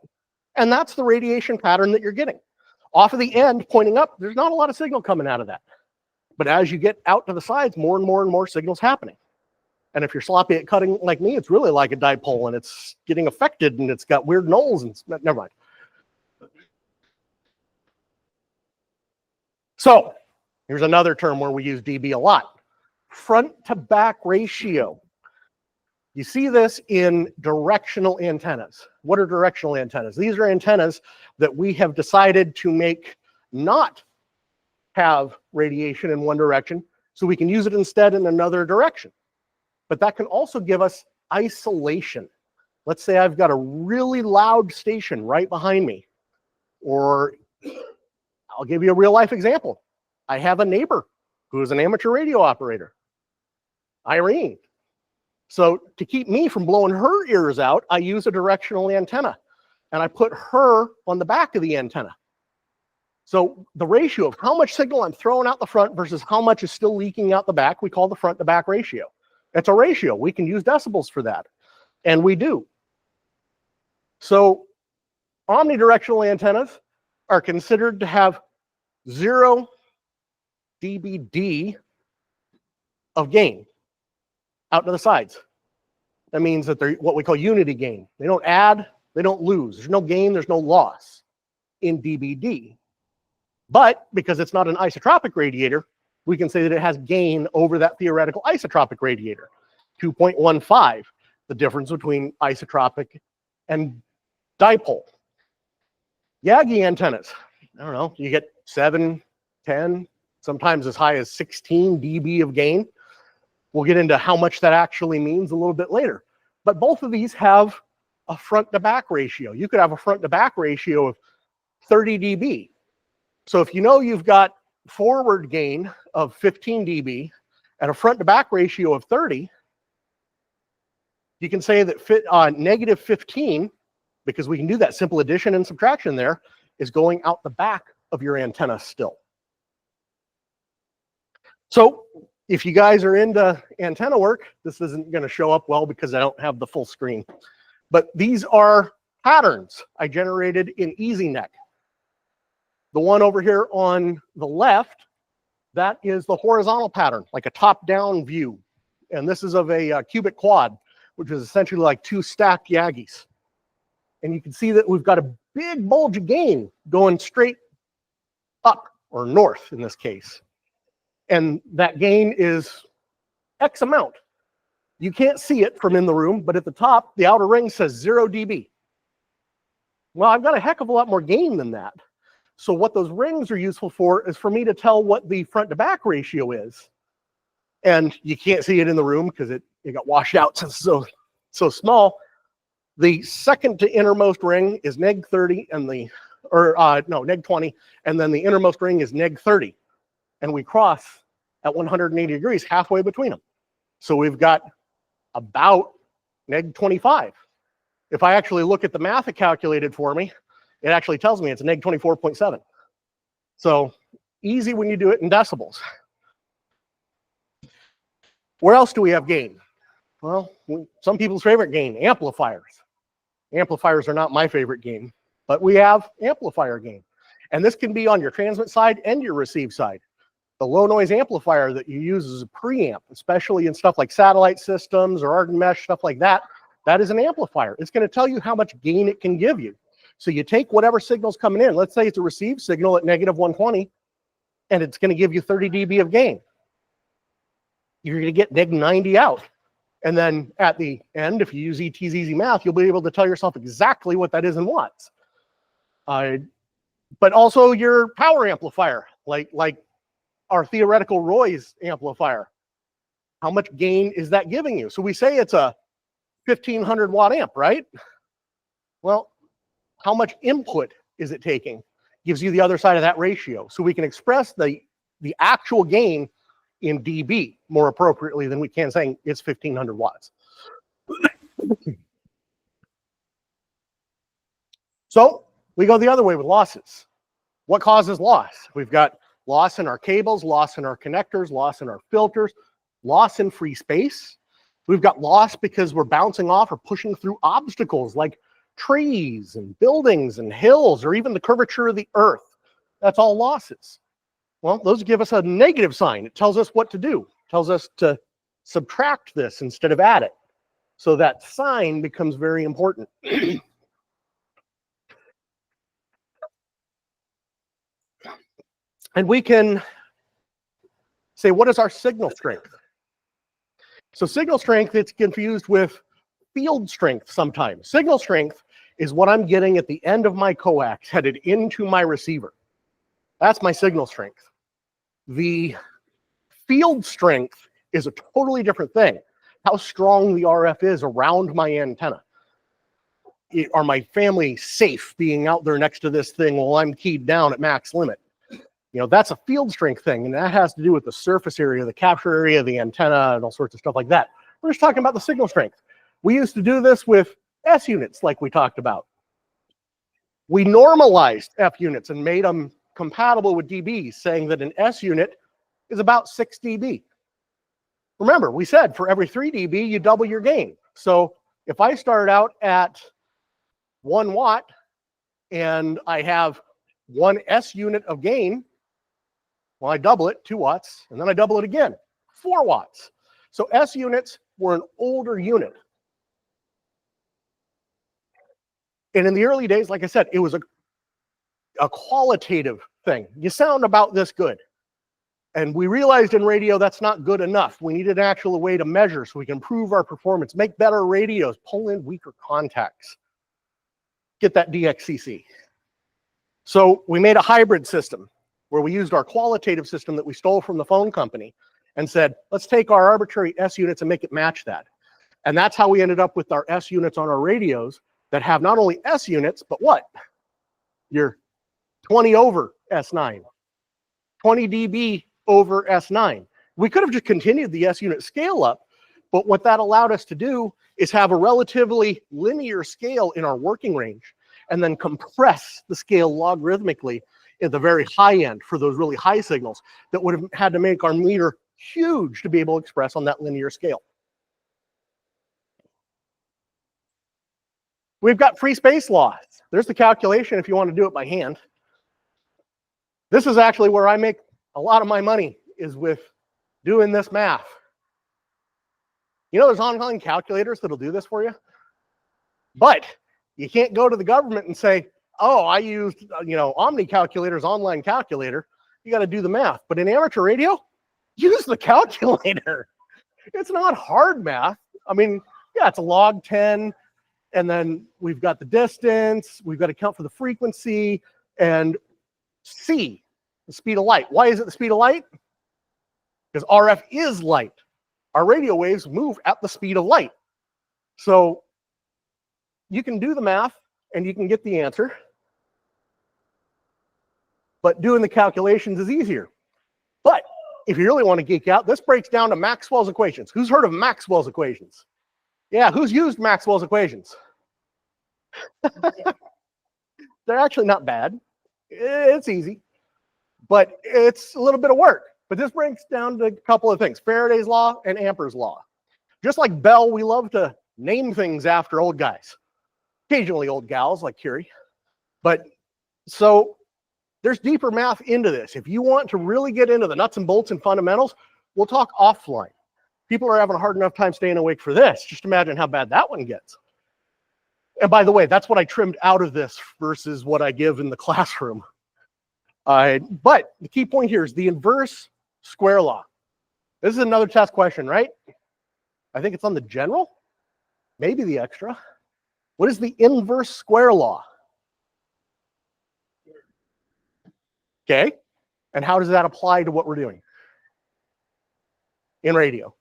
And that's the radiation pattern that you're getting. Off of the end pointing up, there's not a lot of signal coming out of that. But as you get out to the sides, more and more and more signal's happening. And if you're sloppy at cutting like me, it's really like a dipole, and it's getting affected, and it's got weird nulls, and never mind. So here's another term where we use dB a lot. Front to back ratio. You see this in directional antennas. What are directional antennas? These are antennas that we have decided to make not have radiation in one direction, so we can use it instead in another direction. But that can also give us isolation. Let's say I've got a really loud station right behind me, or I'll give you a real life example. I have a neighbor who is an amateur radio operator, Irene. So to keep me from blowing her ears out, I use a directional antenna, and I put her on the back of the antenna. So the ratio of how much signal I'm throwing out the front versus how much is still leaking out the back, we call the front to back ratio. It's a ratio. We can use decibels for that, and we do. So omnidirectional antennas are considered to have 0 dBd of gain out to the sides. That means that they're what we call unity gain. They don't add, they don't lose. There's no gain, there's no loss in dBd. But because it's not an isotropic radiator, we can say that it has gain over that theoretical isotropic radiator, 2.15, the difference between isotropic and dipole. Yagi antennas, I don't know, you get 7, 10, sometimes as high as 16 dB of gain. We'll get into how much that actually means a little bit later. But both of these have a front to back ratio. You could have a front to back ratio of 30 dB. So if you know you've got forward gain of 15 dB and a front to back ratio of 30, you can say that negative 15, because we can do that simple addition and subtraction there, is going out the back of your antenna still. So if you guys are into antenna work, this isn't going to show up well because I don't have the full screen. But these are patterns I generated in EasyNet. The one over here on the left, that is the horizontal pattern, like a top-down view. And this is of a cubic quad, which is essentially like 2 stacked Yagis. And you can see that we've got a big bulge of gain going straight up, or north in this case. And that gain is X amount. You can't see it from in the room, but at the top, the outer ring says 0 dB. Well, I've got a heck of a lot more gain than that. So what those rings are useful for is for me to tell what the front to back ratio is. And you can't see it in the room because it got washed out since it's so small. The second to innermost ring is neg 30, and the or no, neg 20, and then the innermost ring is neg 30. And we cross at 180 degrees halfway between them. So we've got about neg 25. If I actually look at the math it calculated for me, it actually tells me it's neg 24.7. So easy when you do it in decibels. Where else do we have gain? Well, some people's favorite gain, amplifiers. Amplifiers are not my favorite gain, but we have amplifier gain. And this can be on your transmit side and your receive side. The low noise amplifier that you use as a preamp, especially in stuff like satellite systems or Arden Mesh, stuff like that, that is an amplifier. It's going to tell you how much gain it can give you. So you take whatever signal's coming in. Let's say it's a received signal at negative 120, and it's going to give you 30 dB of gain. You're going to get neg 90 out. And then at the end, if you use ET's easy math, you'll be able to tell yourself exactly what that is in watts. But also your power amplifier, like our theoretical Roy's amplifier. How much gain is that giving you? So we say it's a 1500 watt amp, right? Well, how much input is it taking? Gives you the other side of that ratio. So we can express the actual gain in dB more appropriately than we can saying it's 1500 watts. So we go the other way with losses. What causes loss? We've got loss in our cables, loss in our connectors, loss in our filters, loss in free space. We've got loss because we're bouncing off or pushing through obstacles like trees and buildings and hills, or even the curvature of the earth. That's all losses. Well, those give us a negative sign. It tells us what to do. It tells us to subtract this instead of add it. So that sign becomes very important. And we can say, what is our signal strength? So signal strength, it's confused with field strength sometimes. Signal strength is what I'm getting at the end of my coax headed into my receiver. That's my signal strength. The field strength is a totally different thing. How strong the RF is around my antenna. Are my family safe being out there next to this thing while I'm keyed down at max limit? You know, that's a field strength thing, and that has to do with the surface area, the capture area of the antenna, and all sorts of stuff like that. We're just talking about the signal strength. We used to do this with S units, like we talked about. We normalized F units and made them compatible with dB, saying that an S unit is about 6 dB. Remember, we said for every 3 dB, you double your gain. So if I start out at 1 watt and I have 1 S unit of gain, well, I double it, 2 watts, and then I double it again, 4 watts. So S units were an older unit. And in the early days, like I said, it was a qualitative thing. You sound about this good. And we realized in radio that's not good enough. We needed an actual way to measure so we can improve our performance, make better radios, pull in weaker contacts, get that DXCC. So we made a hybrid system where we used our qualitative system that we stole from the phone company and said, let's take our arbitrary S units and make it match that. And that's how we ended up with our S units on our radios that have not only S units, but what? Your 20 over S9, 20 dB over S9. We could have just continued the S unit scale up, but what that allowed us to do is have a relatively linear scale in our working range and then compress the scale logarithmically at the very high end for those really high signals that would have had to make our meter huge to be able to express on that linear scale. We've got free space loss. There's the calculation if you want to do it by hand. This is actually where I make a lot of my money, is with doing this math. You know, there's online calculators that'll do this for you, but you can't go to the government and say, oh, I used, Omni Calculator's online calculator. You got to do the math. But in amateur radio, use the calculator. It's not hard math. I mean, yeah, it's a log 10, and then we've got the distance, we've got to count for the frequency, and C, the speed of light. Why is it the speed of light? Because RF is light. Our radio waves move at the speed of light. So you can do the math and you can get the answer. but doing the calculations is easier. But if you really want to geek out, this breaks down to Maxwell's equations. Who's heard of Maxwell's equations? Yeah, who's used Maxwell's equations? They're actually not bad. It's easy, but it's a little bit of work. But this breaks down to a couple of things: Faraday's law and Ampere's law. Just like Bell, we love to name things after old guys, occasionally old gals like Curie. But so there's deeper math into this. If you want to really get into the nuts and bolts and fundamentals, we'll talk offline. People are having a hard enough time staying awake for this. Just imagine how bad that one gets. And by the way, that's what I trimmed out of this versus what I give in the classroom. But the key point here is the inverse square law. This is another test question, right? I think it's on the general, maybe the extra. What is the inverse square law? Okay, and how does that apply to what we're doing in radio?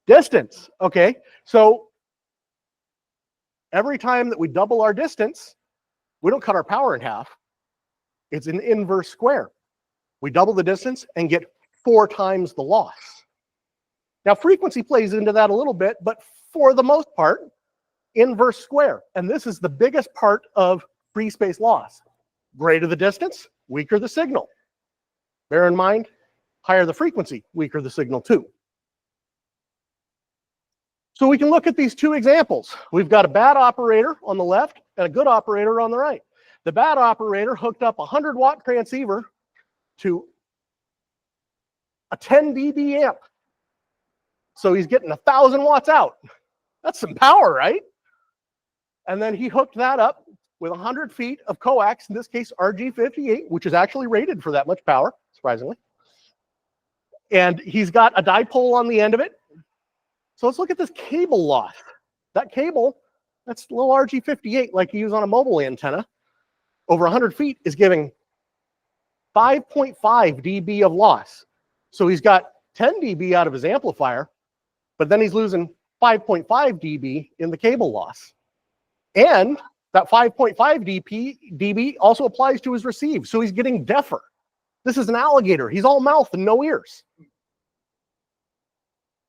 Distance. Okay, so every time that we double our distance, we don't cut our power in half. It's an inverse square. We double the distance and get 4 times the loss. Now, frequency plays into that a little bit, but for the most part, inverse square. And this is the biggest part of free space loss. Greater the distance, weaker the signal. Bear in mind, higher the frequency, weaker the signal too. So we can look at these 2 examples. We've got a bad operator on the left and a good operator on the right. The bad operator hooked up a 100-watt transceiver to a 10 dB amp. So he's getting 1,000 watts out. That's some power, right? And then he hooked that up with 100 feet of coax, in this case RG58, which is actually rated for that much power, surprisingly. And he's got a dipole on the end of it. So let's look at this cable loss. That cable, that's a little RG58 like you use on a mobile antenna, over 100 feet is giving 5.5 dB of loss. So he's got 10 dB out of his amplifier, but then he's losing 5.5 dB in the cable loss. And that 5.5 dB also applies to his receive, so he's getting deafer. This is an alligator. He's all mouth and no ears.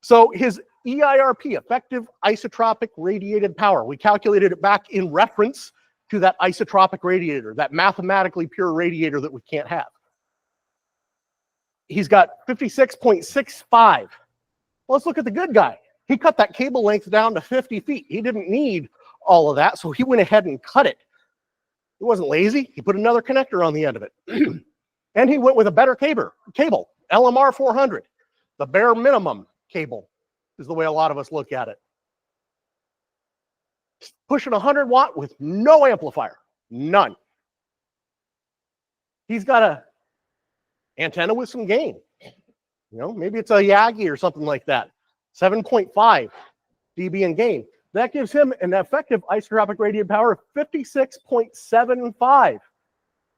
So his EIRP, effective isotropic radiated power, we calculated it back in reference to that isotropic radiator, that mathematically pure radiator that we can't have. He's got 56.65. Well, let's look at the good guy. He cut that cable length down to 50 feet. He didn't need all of that, so he went ahead and cut it. He wasn't lazy. He put another connector on the end of it. And he went with a better cable, LMR 400. The bare minimum cable is the way a lot of us look at it. Pushing 100 watt with no amplifier, none. He's got a antenna with some gain. You know, maybe it's a Yagi or something like that. 7.5 dB in gain. That gives him an effective isotropic radiated power of 56.75,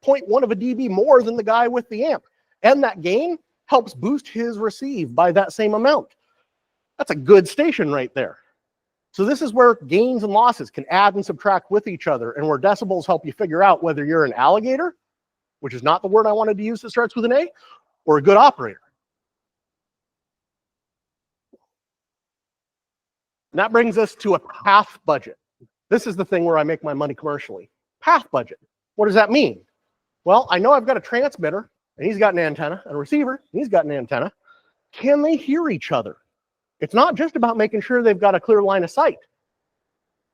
0.1 of a dB more than the guy with the amp. And that gain helps boost his receive by that same amount. That's a good station right there. So this is where gains and losses can add and subtract with each other, and where decibels help you figure out whether you're an alligator, which is not the word I wanted to use that starts with an A, or a good operator. And that brings us to a path budget. This is the thing where I make my money commercially. Path budget. What does that mean? Well, I know I've got a transmitter, and he's got an antenna, and a receiver, and he's got an antenna. Can they hear each other? It's not just about making sure they've got a clear line of sight.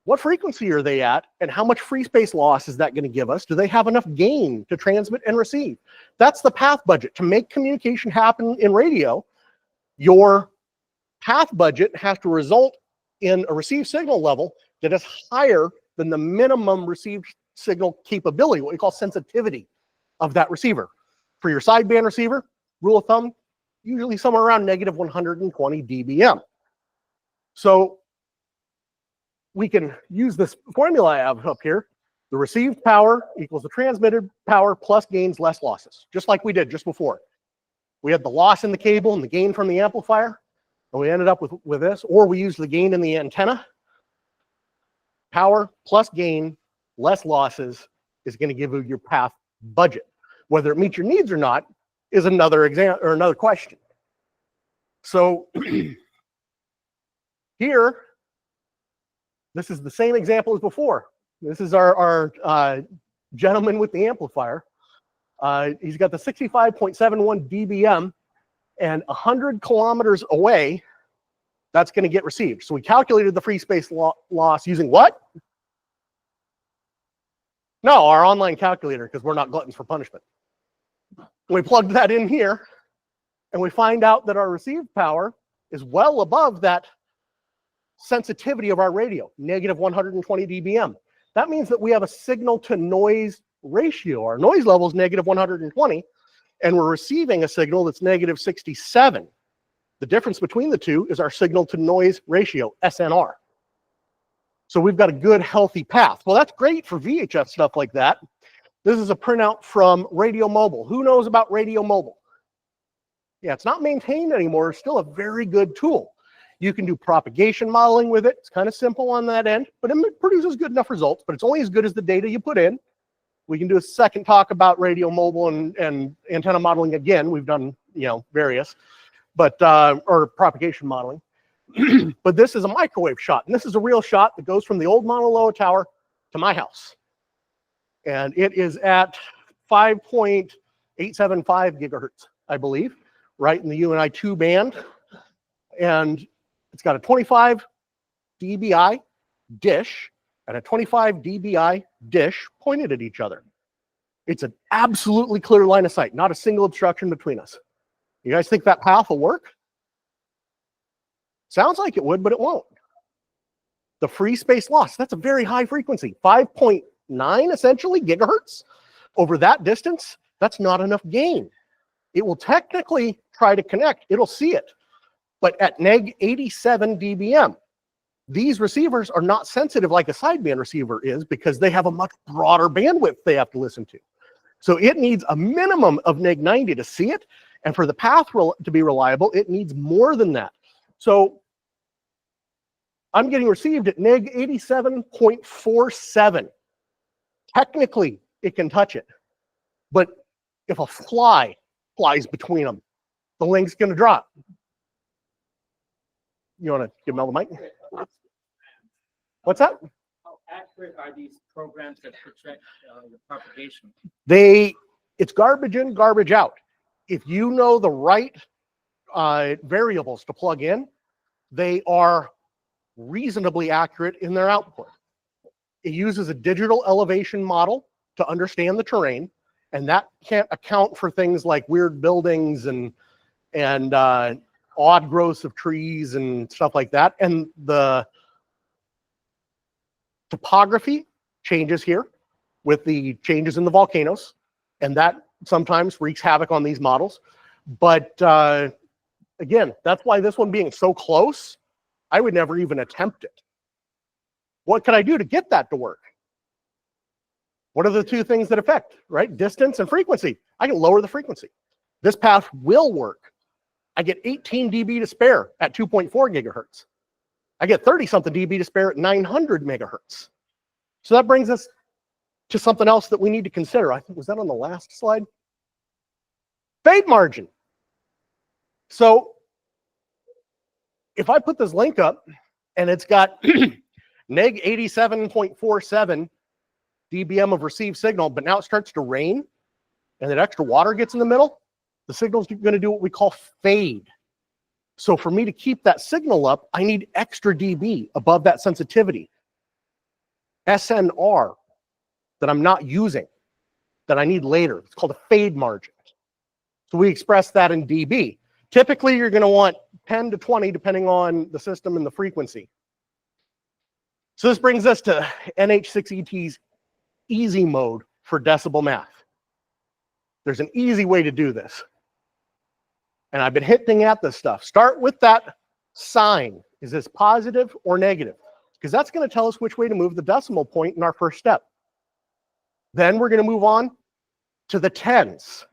What frequency are they at, and how much free space loss is that going to give us? Do they have enough gain to transmit and receive? That's the path budget. To make communication happen in radio, your path budget has to result in a received signal level that is higher than the minimum received signal capability, what we call sensitivity of that receiver. For your sideband receiver, rule of thumb, usually somewhere around negative 120 dBm. So we can use this formula I have up here. The received power equals the transmitted power plus gains less losses, just like we did just before. We had the loss in the cable and the gain from the amplifier, and we ended up with this, or we used the gain in the antenna. Power plus gain, less losses is going to give you your path budget. Whether it meets your needs or not is another example or another question. So here, this is the same example as before. This is our gentleman with the amplifier. He's got the 65.71 dBm, and 100 kilometers away, that's going to get received. So we calculated the free space loss using what? No, our online calculator, because we're not gluttons for punishment. We plugged that in here, and we find out that our received power is well above that sensitivity of our radio, negative 120 dBm. That means that we have a signal to noise ratio. Our noise level is negative 120, and we're receiving a signal that's negative 67. The difference between the two is our signal to noise ratio, SNR. So we've got a good, healthy path. Well, that's great for VHF stuff like that. This is a printout from Radio Mobile. Who knows about Radio Mobile? Yeah, it's not maintained anymore. It's still a very good tool. You can do propagation modeling with it. It's kind of simple on that end, but it produces good enough results, but it's only as good as the data you put in. We can do a second talk about Radio Mobile and antenna modeling again. We've done, various, but, or propagation modeling. But this is a microwave shot, and this is a real shot that goes from the old Mauna Loa tower to my house. And it is at 5.875 gigahertz, I believe, right in the UNI2 band. And it's got a 25 dBi dish and a 25 dBi dish pointed at each other. It's an absolutely clear line of sight, not a single obstruction between us. You guys think that path will work? Sounds like it would, but it won't. The free space loss, that's a very high frequency, 5.9 essentially gigahertz. Over that distance, that's not enough gain. It will technically try to connect, it'll see it, but at neg 87 dBm, these receivers are not sensitive like a sideband receiver is because they have a much broader bandwidth they have to listen to. So it needs a minimum of neg 90 to see it, and for the path to be reliable, it needs more than that. So I'm getting received at neg 87.47. Technically, it can touch it, but if a fly flies between them, the link's going to drop. You want to give Mel the mic? What's that? How accurate are these programs that protect the propagation? It's garbage in, garbage out. If you know the right variables to plug in, they are reasonably accurate in their output. It uses a digital elevation model to understand the terrain, and that can't account for things like weird buildings and odd growths of trees and stuff like that. And the topography changes here with the changes in the volcanoes, and that sometimes wreaks havoc on these models. But again, that's why this one being so close, I would never even attempt it. What can I do to get that to work? What are the two things that affect, right? Distance and frequency. I can lower the frequency. This path will work. I get 18 dB to spare at 2.4 gigahertz. I get 30-something dB to spare at 900 megahertz. So that brings us to something else that we need to consider. I think, was that on the last slide? Fade margin. So if I put this link up and it's got neg 87.47 dBm of received signal, but now it starts to rain and that extra water gets in the middle, the signal's going to do what we call fade. So for me to keep that signal up, I need extra dB above that sensitivity. SNR that I'm not using, that I need later. It's called a fade margin. So we express that in dB. Typically, you're going to want 10 to 20, depending on the system and the frequency. So this brings us to NH6ET's easy mode for decibel math. There's an easy way to do this. And I've been hinting at this stuff. Start with that sign. Is this positive or negative? Because that's going to tell us which way to move the decimal point in our first step. Then we're going to move on to the tens.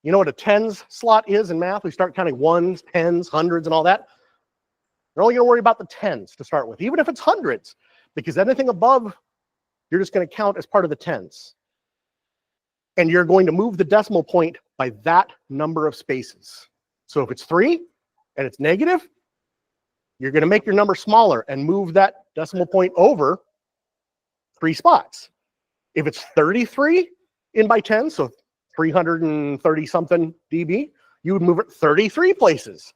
You know what a tens slot is in math? We start counting ones, tens, hundreds, and all that. We're only going to worry about the tens to start with, even if it's hundreds, because anything above, you're just going to count as part of the tens. and you're going to move the decimal point by that number of spaces. So if it's 3 and it's negative, you're going to make your number smaller and move that decimal point over 3 spots. If it's 33 in by 10, so 330 something dB, you would move it 33 places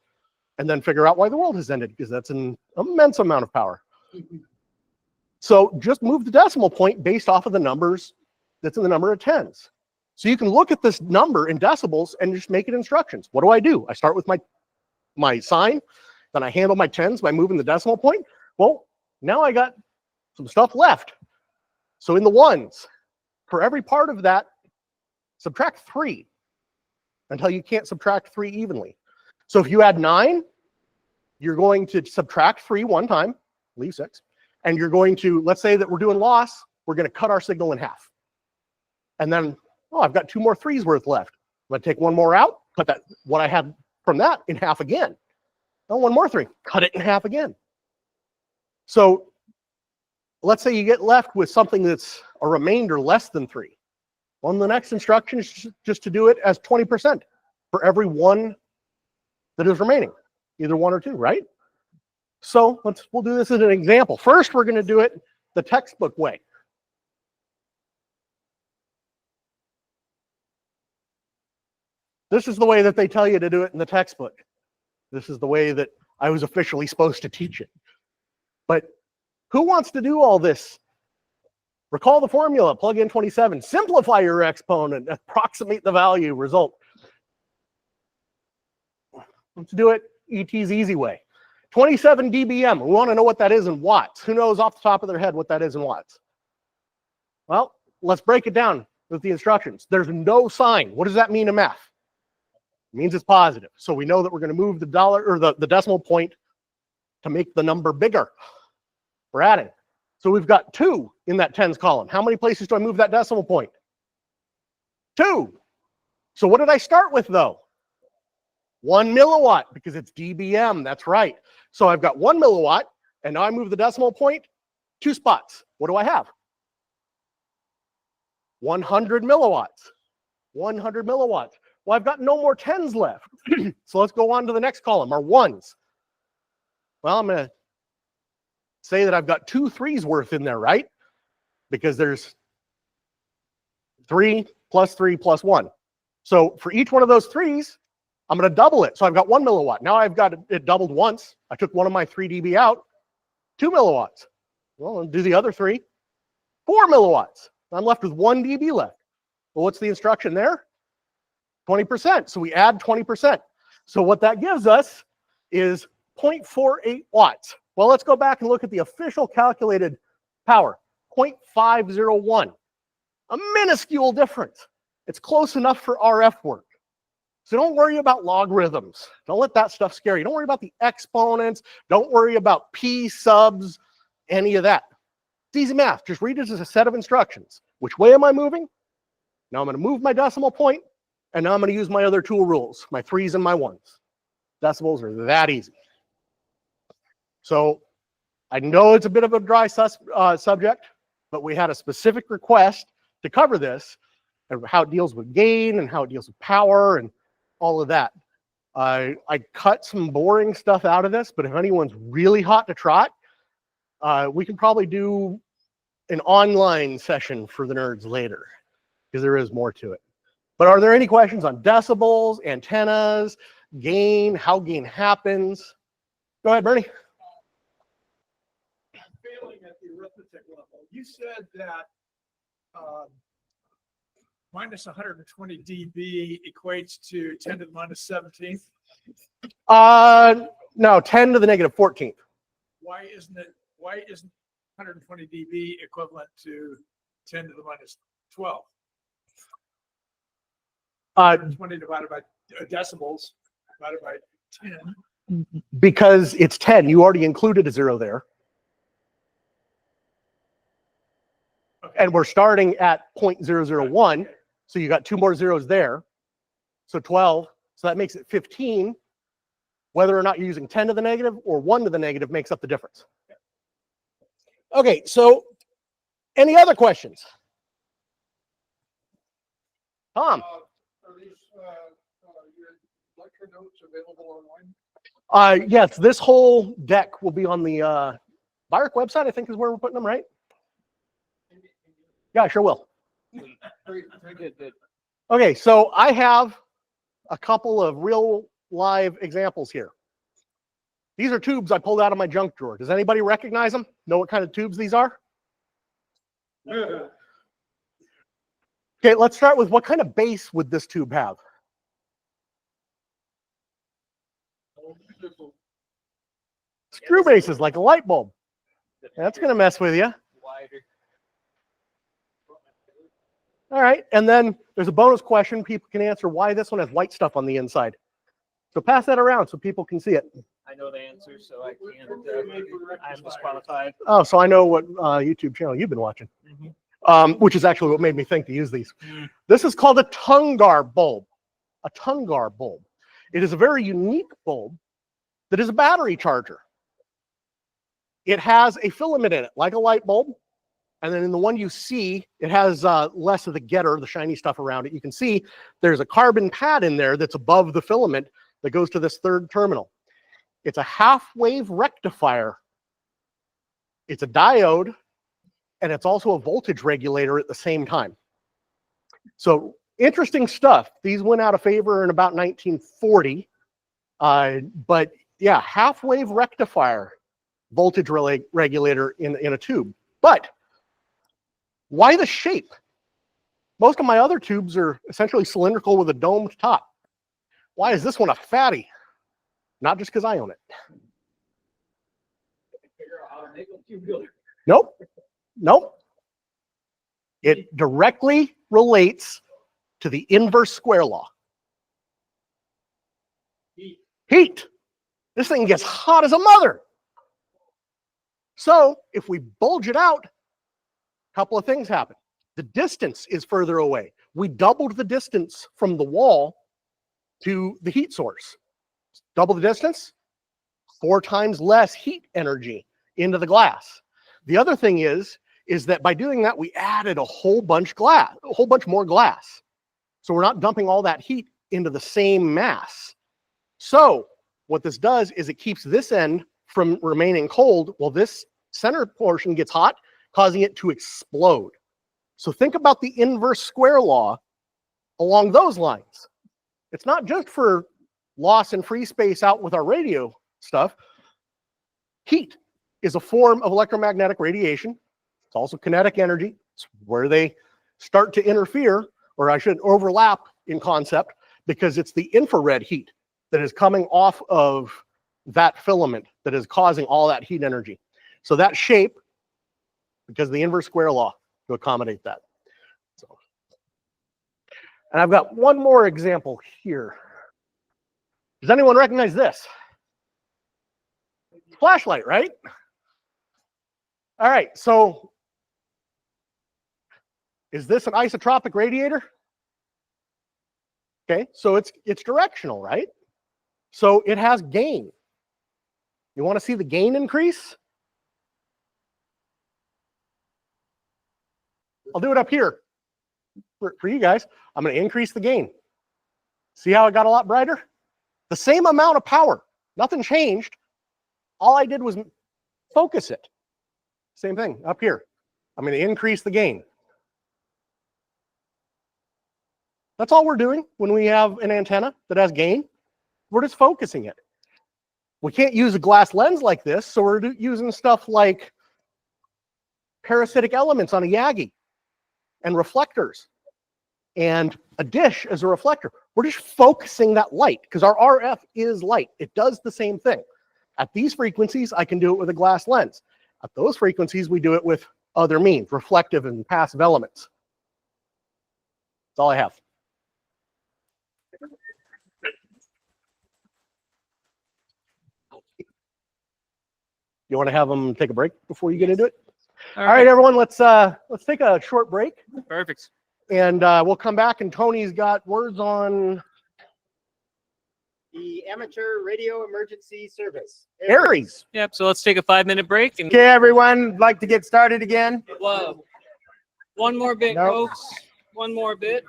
and then figure out why the world has ended, because that's an immense amount of power. So just move the decimal point based off of the numbers that's in the number of tens. So you can look at this number in decibels and just make it instructions. What do? I start with my sign, then I handle my tens by moving the decimal point. Well, now I got some stuff left. So in the ones, for every part of that, subtract 3 until you can't subtract 3 evenly. So if you add 9, you're going to subtract 3 one time, leave 6, and you're going to, let's say that we're doing loss, we're going to cut our signal in half. And then, oh, I've got 2 more 3s worth left. I'm going to take 1 more out, cut that, what I had from that in half again. Oh, 1 more 3, cut it in half again. So let's say you get left with something that's a remainder less than 3. Well, the next instruction is just to do it as 20% for every 1 that is remaining, either 1 or 2, right? So we'll do this as an example. First, we're going to do it the textbook way. This is the way that they tell you to do it in the textbook. This is the way that I was officially supposed to teach it. But who wants to do all this? Recall the formula, plug in 27, simplify your exponent, approximate the value, result. Let's do it ET's easy way. 27 dBm, we want to know what that is in watts. Who knows off the top of their head what that is in watts? Well, let's break it down with the instructions. There's no sign. What does that mean in math? It means it's positive. So we know that we're going to move the dollar or the decimal point to make the number bigger. We're adding. So we've got 2 in that tens column. How many places do I move that decimal point? 2. So what did I start with though? 1 milliwatt, because it's dBm, that's right. So I've got 1 milliwatt, and now I move the decimal point 2 spots. What do I have? 100 milliwatts. 100 milliwatts. Well, I've got no more tens left. So let's go on to the next column, our ones. Well, I'm going to say that I've got 2 3s worth in there, right? Because there's 3 plus 3 plus 1. So for each one of those 3s, I'm going to double it. So I've got 1 milliwatt. Now I've got it doubled once. I took one of my 3 dB out, 2 milliwatts. Well, I'll do the other 3, 4 milliwatts. I'm left with 1 dB left. Well, what's the instruction there? 20%. So we add 20%. So what that gives us is 0.48 watts. Well, let's go back and look at the official calculated power, 0.501. A minuscule difference. It's close enough for RF work. So don't worry about logarithms. Don't let that stuff scare you. Don't worry about the exponents. Don't worry about P subs, any of that. It's easy math. Just read it as a set of instructions. Which way am I moving? Now I'm going to move my decimal point, and now I'm going to use my other tool rules, my 3s and my 1s. Decibels are that easy. So I know it's a bit of a dry subject, but we had a specific request to cover this, and how it deals with gain and how it deals with power and all of that. I cut some boring stuff out of this, but if anyone's really hot to trot, we can probably do an online session for the nerds later, because there is more to it. But are there any questions on decibels, antennas, gain, how gain happens? Go ahead, Bernie. Failing at the arithmetic level. You said that minus 120 dB equates to 10 to the minus 17th. No, 10 to the negative 14th. Why isn't 120 dB equivalent to 10 to the minus 12? 120 divided by decibels divided by 10. Because it's 10. You already included a 0 there. Okay. And we're starting at 0.001. So you got 2 more zeros there. So 12. So that makes it 15. Whether or not you're using 10 to the negative or 1 to the negative makes up the difference. Okay, so any other questions? Tom. Are these, your lecture notes available online? Yes, this whole deck will be on the BIRC website, I think is where we're putting them, right? Yeah, sure will. Okay, so I have a couple of real live examples here. These are tubes I pulled out of my junk drawer. Does anybody recognize them? Know what kind of tubes these are? Okay, let's start with what kind of base would this tube have? Screw bases, like a light bulb. That's going to mess with you. All right, and then there's a bonus question people can answer why this one has white stuff on the inside. So pass that around so people can see it. I know the answer, so I can't. I'm disqualified. Oh, so I know what YouTube channel you've been watching, which is actually what made me think to use these. This is called a Tungar bulb. A Tungar bulb. It is a very unique bulb that is a battery charger. It has a filament in it, like a light bulb. And then in the one you see, it has less of the getter, the shiny stuff around it. You can see there's a carbon pad in there that's above the filament that goes to this third terminal. It's a half-wave rectifier. It's a diode, and it's also a voltage regulator at the same time. So interesting stuff. These went out of favor in about 1940. But yeah, half-wave rectifier, voltage regulator in a tube. But why the shape? Most of my other tubes are essentially cylindrical with a domed top. Why is this one a fatty? Not just because I own it. Nope. Nope. It directly relates to the inverse square law. Heat. This thing gets hot as a mother. So if we bulge it out, a couple of things happen. The distance is further away. We doubled the distance from the wall to the heat source. Double the distance, 4 times less heat energy into the glass. The other thing is that by doing that, we added a whole bunch more glass. So we're not dumping all that heat into the same mass. So what this does is it keeps this end from remaining cold while this center portion gets hot, causing it to explode. So think about the inverse square law along those lines. It's not just for loss in free space out with our radio stuff. Heat is a form of electromagnetic radiation. It's also kinetic energy. It's where they start to interfere, or I should overlap in concept, because it's the infrared heat that is coming off of that filament that is causing all that heat energy. So that shape, because of the inverse square law, to accommodate that. So, and I've got one more example here. Does anyone recognize this? Flashlight, right? All right, so is this an isotropic radiator? Okay, so it's directional, right? So it has gain. You want to see the gain increase? I'll do it up here for you guys. I'm going to increase the gain. See how it got a lot brighter? The same amount of power. Nothing changed. All I did was focus it. Same thing up here. I'm going to increase the gain. That's all we're doing when we have an antenna that has gain. We're just focusing it. We can't use a glass lens like this, so we're using stuff like parasitic elements on a Yagi and reflectors and a dish as a reflector. We're just focusing that light because our RF is light. It does the same thing. At these frequencies, I can do it with a glass lens. At those frequencies, we do it with other means, reflective and passive elements. That's all I have. You want to have them take a break before you get into it? All right, everyone, let's take a short break. Perfect. And we'll come back, and Tony's got words on the Amateur Radio Emergency Service. Aries. Yep, so let's take a 5-minute break. And Okay, everyone, like to get started again? Whoa. One more bit, Nope. folks. One more bit.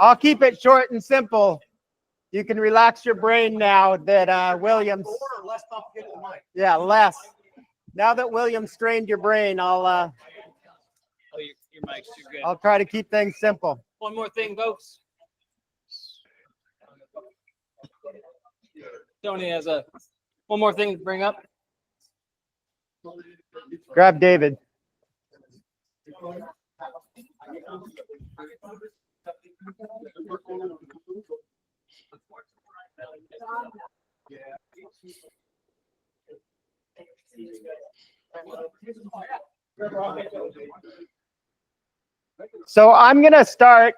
I'll keep it short and simple. You can relax your brain now that Williams. Less complicated than mine. Yeah, less. Now that Williams strained your brain, Oh, your mics, you're good. I'll try to keep things simple. One more thing, folks. Tony has one more thing to bring up. Grab David. So I'm going to start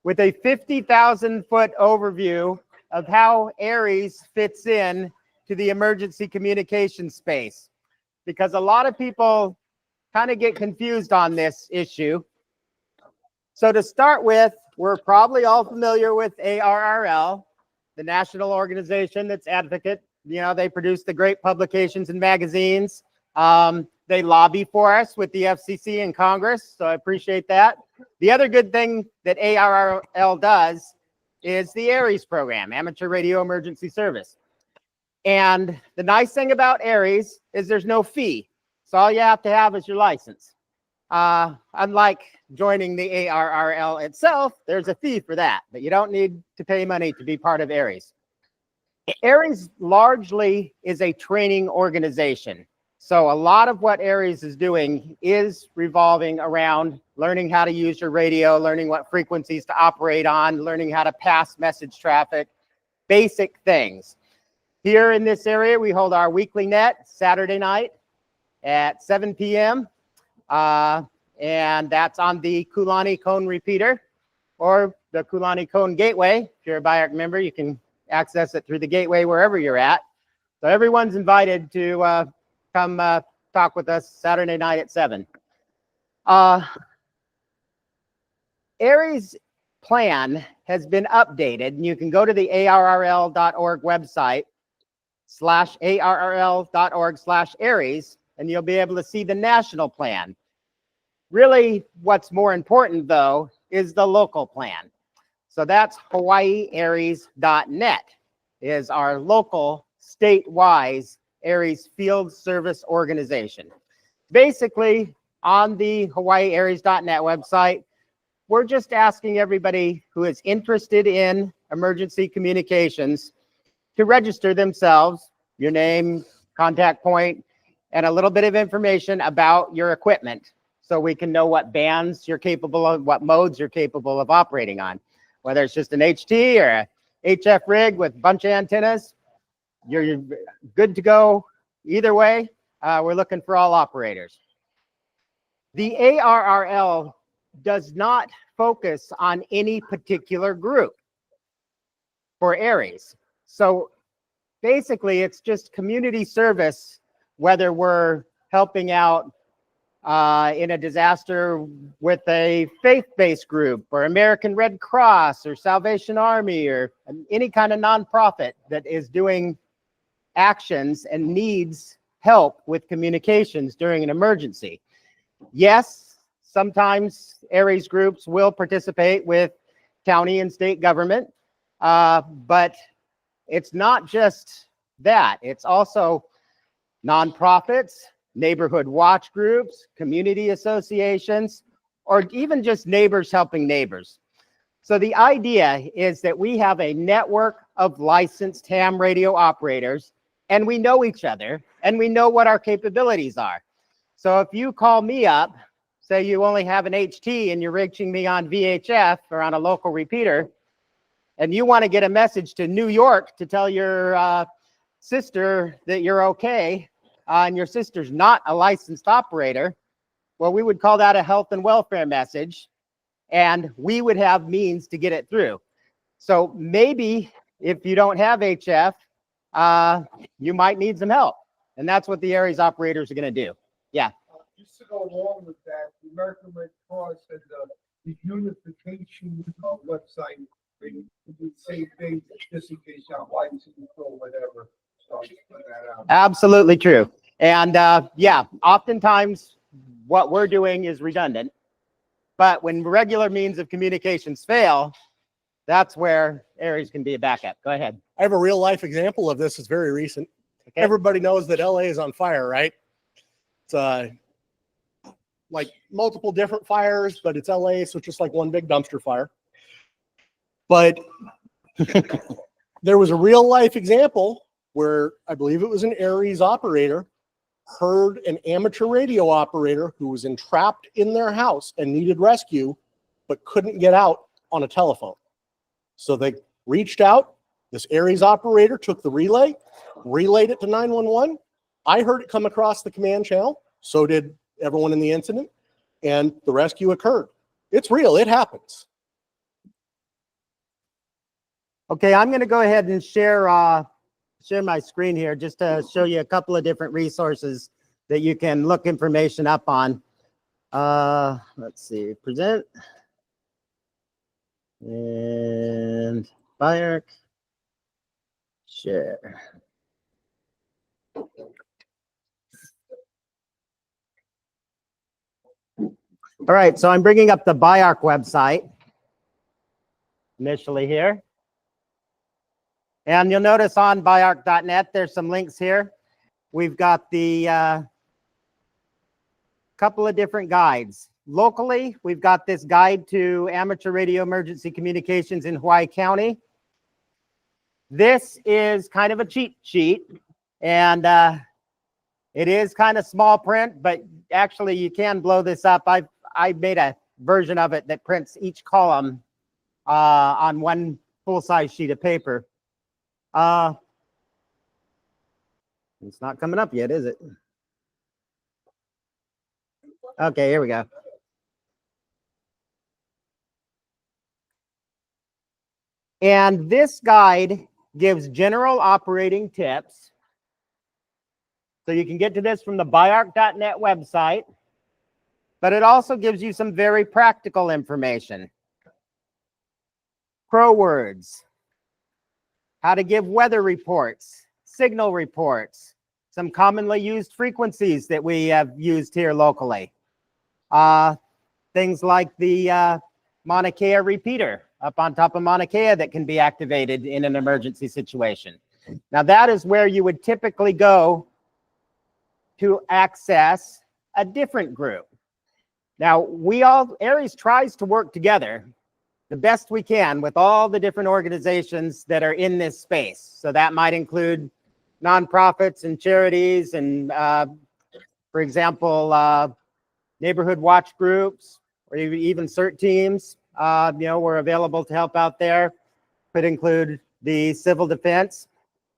with a 50,000-foot overview of how ARES fits in to the emergency communication space, because a lot of people kind of get confused on this issue. So to start with, we're probably all familiar with ARRL, the national organization that's advocate. You know, they produce the great publications and magazines. They lobby for us with the FCC and Congress, so I appreciate that. The other good thing that ARRL does is the ARES program, Amateur Radio Emergency Service. And the nice thing about ARES is there's no fee. So all you have to have is your license. Unlike joining the ARRL itself, there's a fee for that, but you don't need to pay money to be part of ARES. ARES largely is a training organization. So a lot of what ARES is doing is revolving around learning how to use your radio, learning what frequencies to operate on, learning how to pass message traffic, basic things. Here in this area, we hold our weekly net Saturday night at 7 p.m. And that's on the Kulani Cone repeater or the Kulani Cone gateway. If you're a BIARC member, you can access it through the gateway wherever you're at. So everyone's invited to come talk with us Saturday night at 7. ARES plan has been updated, and you can go to the arrl.org website /arrl.org/ARES, and you'll be able to see the national plan. Really, what's more important, though, is the local plan. So that's hawaiiares.net is our local statewide ARES field service organization. Basically, on the hawaiiares.net website, we're just asking everybody who is interested in emergency communications to register themselves, your name, contact point, and a little bit of information about your equipment so we can know what bands you're capable of, what modes you're capable of operating on. Whether it's just an HT or a HF rig with a bunch of antennas, you're good to go either way. We're looking for all operators. The ARRL does not focus on any particular group for ARES. So basically, it's just community service, whether we're helping out in a disaster with a faith-based group or American Red Cross or Salvation Army or any kind of nonprofit that is doing actions and needs help with communications during an emergency. Yes, sometimes ARES groups will participate with county and state government, but it's not just that. It's also nonprofits, neighborhood watch groups, community associations, or even just neighbors helping neighbors. So the idea is that we have a network of licensed ham radio operators, and we know each other, and we know what our capabilities are. So if you call me up, say you only have an HT and you're reaching me on VHF or on a local repeater, and you want to get a message to New York to tell your sister that you're okay, and your sister's not a licensed operator, well, we would call that a health and welfare message, and we would have means to get it through. So maybe if you don't have HF, you might need some help, and that's what the ARES operators are going to do. Yeah. Just to go along with that, the American Red Cross and the unification website, they do the same thing, just in case you have license or whatever. So I'll just put that out. Absolutely true. And yeah, oftentimes what we're doing is redundant, But when regular means of communications fail, that's where Aries can be a backup. Go ahead. I have a real life example of this. It's very recent. Okay. Everybody knows that LA is on fire, right? It's like multiple different fires, but it's LA, so it's just like one big dumpster fire. But there was a real life example where I believe it was an Aries operator heard an amateur radio operator who was entrapped in their house and needed rescue, but couldn't get out on a telephone. So they reached out. This Aries operator took the relay, relayed it to 911. I heard it come across the command channel. So did everyone in the incident. And the rescue occurred. It's real. It happens. Okay, I'm going to go ahead and share my screen here just to show you a couple of different resources that you can look information up on. Let's see, present. And Bayark. Share. All right, so I'm bringing up the Bayark website initially here. And you'll notice on Bayark.net, there's some links here. We've got the couple of different guides. Locally, we've got this guide to amateur radio emergency communications in Hawaii County. This is kind of a cheat sheet, and it is kind of small print, but actually you can blow this up. I made a version of it that prints each column on one full-size sheet of paper. It's not coming up yet, is it? Okay, here we go. And this guide gives general operating tips. So you can get to this from the Bayark.net website, but it also gives you some very practical information. Pro words, how to give weather reports, signal reports, some commonly used frequencies that we have used here locally. Things like the Mauna Kea repeater up on top of Mauna Kea that can be activated in an emergency situation. Now that is where you would typically go to access a different group. Now Aries tries to work together the best we can with all the different organizations that are in this space. So that might include nonprofits and charities and, for example, neighborhood watch groups or even CERT teams. We're available to help out there. Could include the civil defense.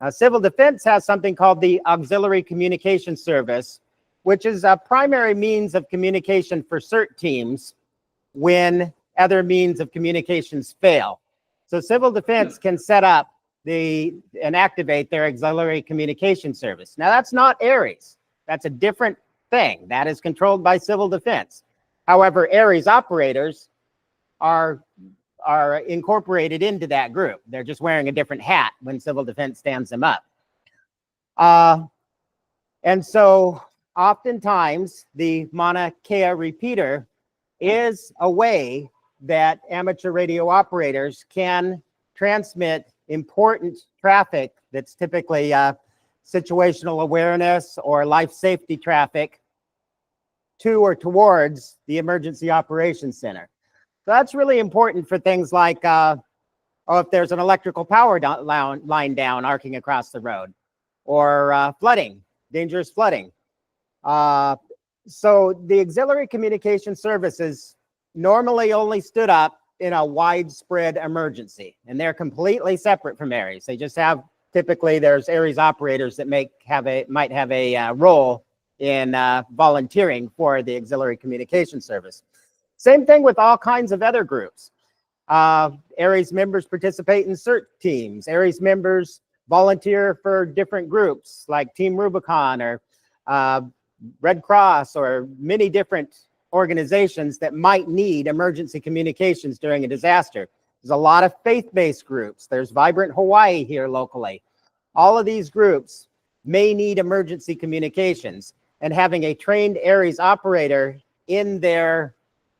Civil defense has something called the Auxiliary Communication Service, which is a primary means of communication for CERT teams when other means of communications fail. So civil defense can set up and activate their auxiliary communication service. Now that's not Aries. That's a different thing. That is controlled by civil defense. However, Aries operators are incorporated into that group. They're just wearing a different hat when civil defense stands them up. And so oftentimes the Mauna Kea repeater is a way that amateur radio operators can transmit important traffic that's typically situational awareness or life safety traffic to or towards the emergency operations center. So that's really important for things like, if there's an electrical power line down arcing across the road, or flooding, dangerous flooding. So the auxiliary communication services normally only stood up in a widespread emergency, and they're completely separate from Aries. They just have, typically there's Aries operators that might have a role in volunteering for the auxiliary communication service. Same thing with all kinds of other groups. Aries members participate in CERT teams. Aries members volunteer for different groups like Team Rubicon or Red Cross or many different organizations that might need emergency communications during a disaster. There's a lot of faith-based groups. There's Vibrant Hawaii here locally. All of these groups may need emergency communications, and having a trained Aries operator in their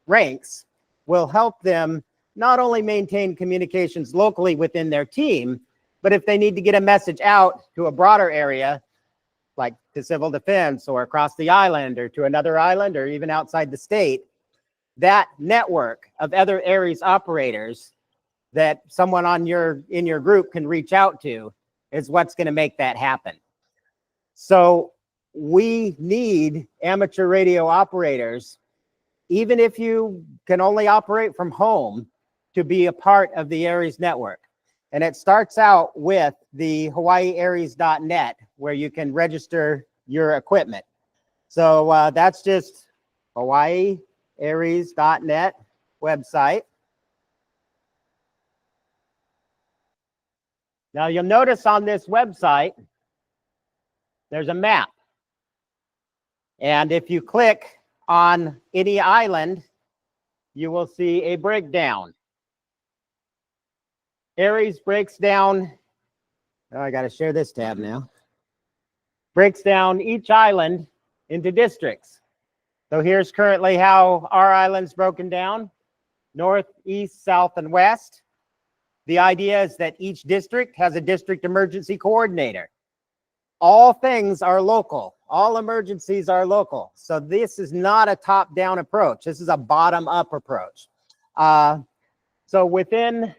ranks will help them not only maintain communications locally within their team, but if they need to get a message out to a broader area, like to civil defense or across the island or to another island or even outside the state, that network of other ARES operators that someone in your group can reach out to is what's going to make that happen. So we need amateur radio operators, even if you can only operate from home, to be a part of the ARES network. And it starts out with the hawaiiares.net, where you can register your equipment. So that's just hawaiiares.net website. Now you'll notice on this website, there's a map. And if you click on any island, you will see a breakdown. ARES breaks down, oh, I got to share this tab now, breaks down each island into districts. So here's currently how our island's broken down: north, east, south, and west. The idea is that each district has a district emergency coordinator. All things are local. All emergencies are local. So this is not a top-down approach. This is a bottom-up approach. So within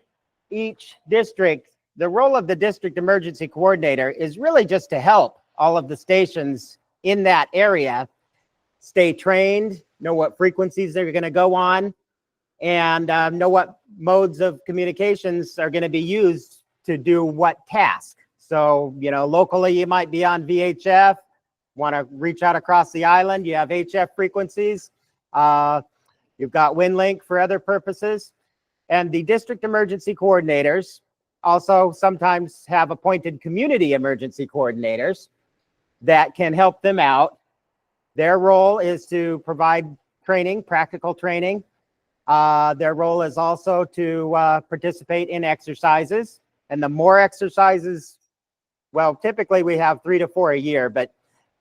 each district, the role of the district emergency coordinator is really just to help all of the stations in that area stay trained, know what frequencies they're going to go on, and know what modes of communications are going to be used to do what task. So, you know, locally you might be on VHF, want to reach out across the island, you have HF frequencies. You've got WinLink for other purposes. And the district emergency coordinators also sometimes have appointed community emergency coordinators that can help them out. Their role is to provide training, practical training. Their role is also to participate in exercises. And the more exercises, well, typically we have 3 to 4 a year, but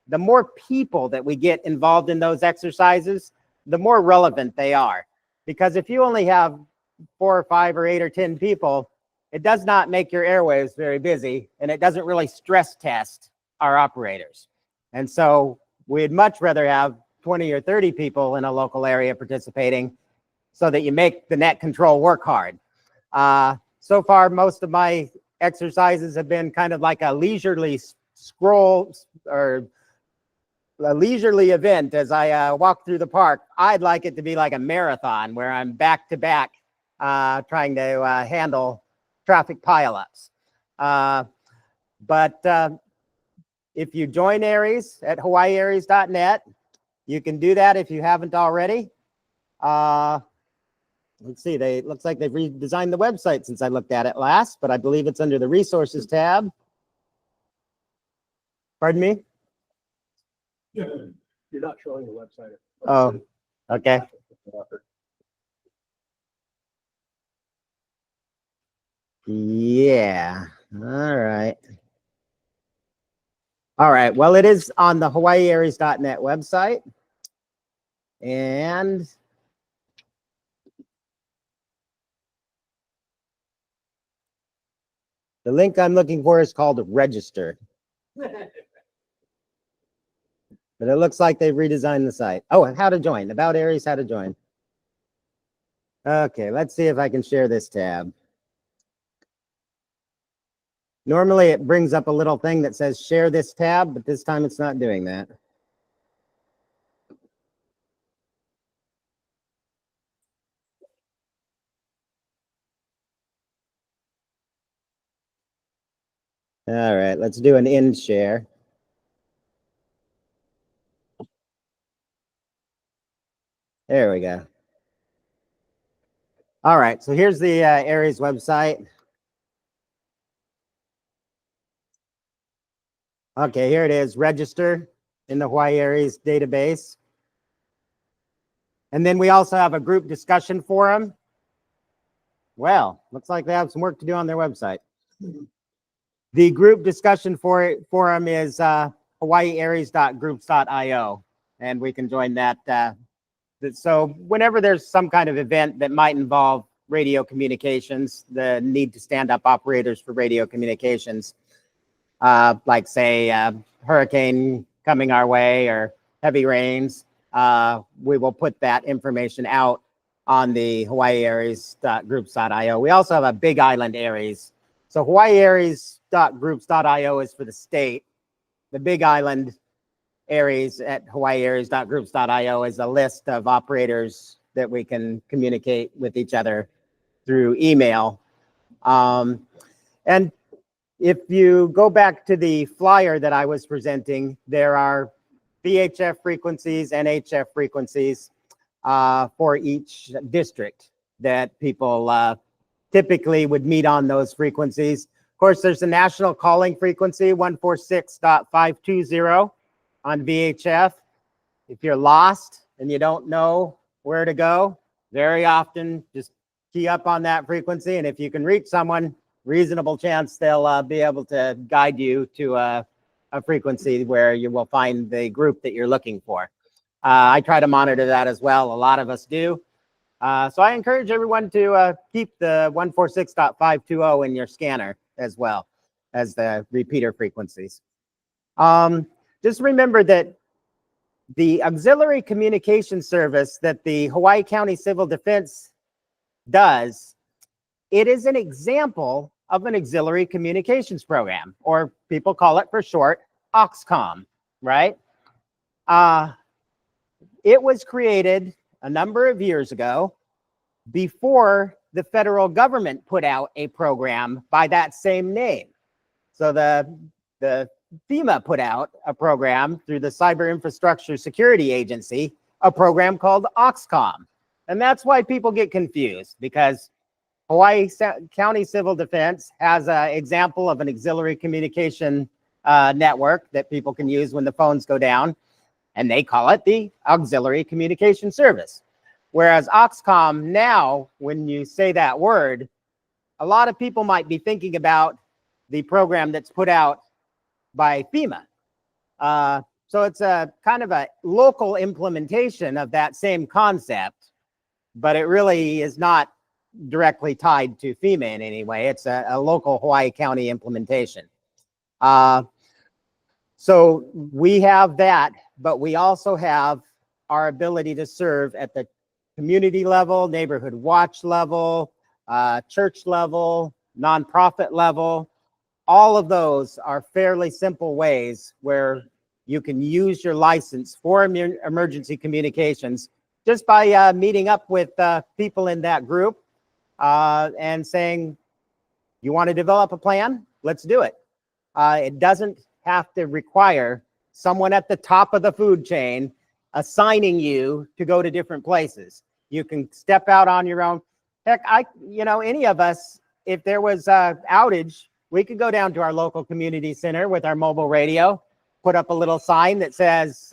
the more people that we get involved in those exercises, the more relevant they are. Because if you only have 4 or 5 or 8 or 10 people, it does not make your airwaves very busy, and it doesn't really stress test our operators. And so we'd much rather have 20 or 30 people in a local area participating so that you make the net control work hard. So far, most of my exercises have been kind of like a leisurely scroll or a leisurely event as I walk through the park. I'd like it to be like a marathon where I'm back to back trying to handle traffic pileups. But if you join ARES at hawaiiares.net, you can do that if you haven't already. Let's see, it looks like they've redesigned the website since I looked at it last, but I believe it's under the resources tab. Pardon me? You're not showing the website. Oh, okay. Yeah, all right. All right, well, it is on the hawaiiares.net website. And the link I'm looking for is called register. But it looks like they've redesigned the site. Oh, and how to join. About ARES, how to join. Okay, let's see if I can share this tab. Normally it brings up a little thing that says share this tab, but this time it's not doing that. All right, let's do an end share. There we go. All right, so here's the ARES website. Okay, here it is, register in the Hawaii ARES database. And then we also have a group discussion forum. Well, looks like they have some work to do on their website. The group discussion forum is hawaiiares.groups.io, and we can join that So whenever there's some kind of event that might involve radio communications, the need to stand up operators for radio communications, like say hurricane coming our way or heavy rains, we will put that information out on the Hawaii Aries.groups.io. We also have a Big Island Aries. So Hawaii Aries.groups.io is for the state. The Big Island Aries at Hawaii Aries.groups.io is a list of operators that we can communicate with each other through email. And if you go back to the flyer that I was presenting, there are VHF frequencies and HF frequencies for each district that people typically would meet on those frequencies. Of course, there's a national calling frequency, 146.520 on VHF. If you're lost and you don't know where to go, very often just key up on that frequency. And if you can reach someone, reasonable chance they'll be able to guide you to a frequency where you will find the group that you're looking for. I try to monitor that as well. A lot of us do. So I encourage everyone to keep the 146.520 in your scanner as well as the repeater frequencies. Just remember that the auxiliary communication service that the Hawaii County Civil Defense does, it is an example of an auxiliary communications program, or people call it for short, AUXCOM, right? It was created a number of years ago before the federal government put out a program by that same name. So the FEMA put out a program through the Cyber Infrastructure Security Agency, a program called AUXCOM. And that's why people get confused, because Hawaii County Civil Defense has an example of an auxiliary communication network that people can use when the phones go down, and they call it the Auxiliary Communication Service. Whereas AUXCOM now, when you say that word, a lot of people might be thinking about the program that's put out by FEMA. So it's a kind of a local implementation of that same concept, but it really is not directly tied to FEMA in any way. It's a local Hawaii County implementation. So we have that, but we also have our ability to serve at the community level, neighborhood watch level, church level, nonprofit level. All of those are fairly simple ways where you can use your license for emergency communications just by meeting up with people in that group and saying, you want to develop a plan? Let's do it. It doesn't have to require someone at the top of the food chain assigning you to go to different places. You can step out on your own. Heck, any of us, if there was an outage, we could go down to our local community center with our mobile radio, put up a little sign that says,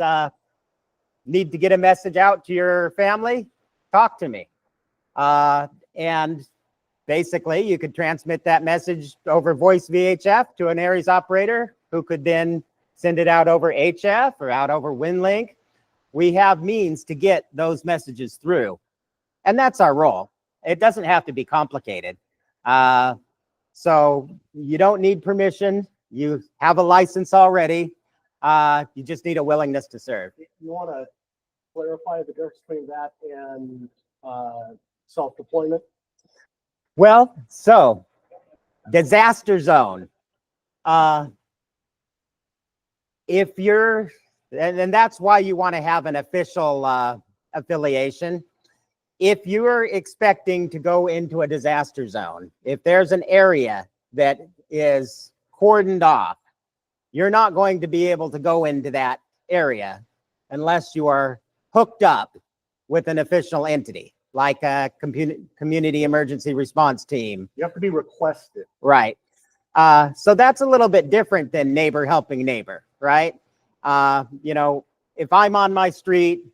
need to get a message out to your family, talk to me. And basically, you could transmit that message over voice VHF to an Aries operator who could then send it out over HF or out over WinLink. We have means to get those messages through. And that's our role. It doesn't have to be complicated. So you don't need permission. You have a license already. You just need a willingness to serve. You want to clarify the difference between that and self-deployment? Well, so disaster zone. If you're, and that's why you want to have an official affiliation. If you're expecting to go into a disaster zone, if there's an area that is cordoned off, you're not going to be able to go into that area unless you are hooked up with an official entity, like a community emergency response team. You have to be requested. Right. So that's a little bit different than neighbor helping neighbor, right? If I'm on my street,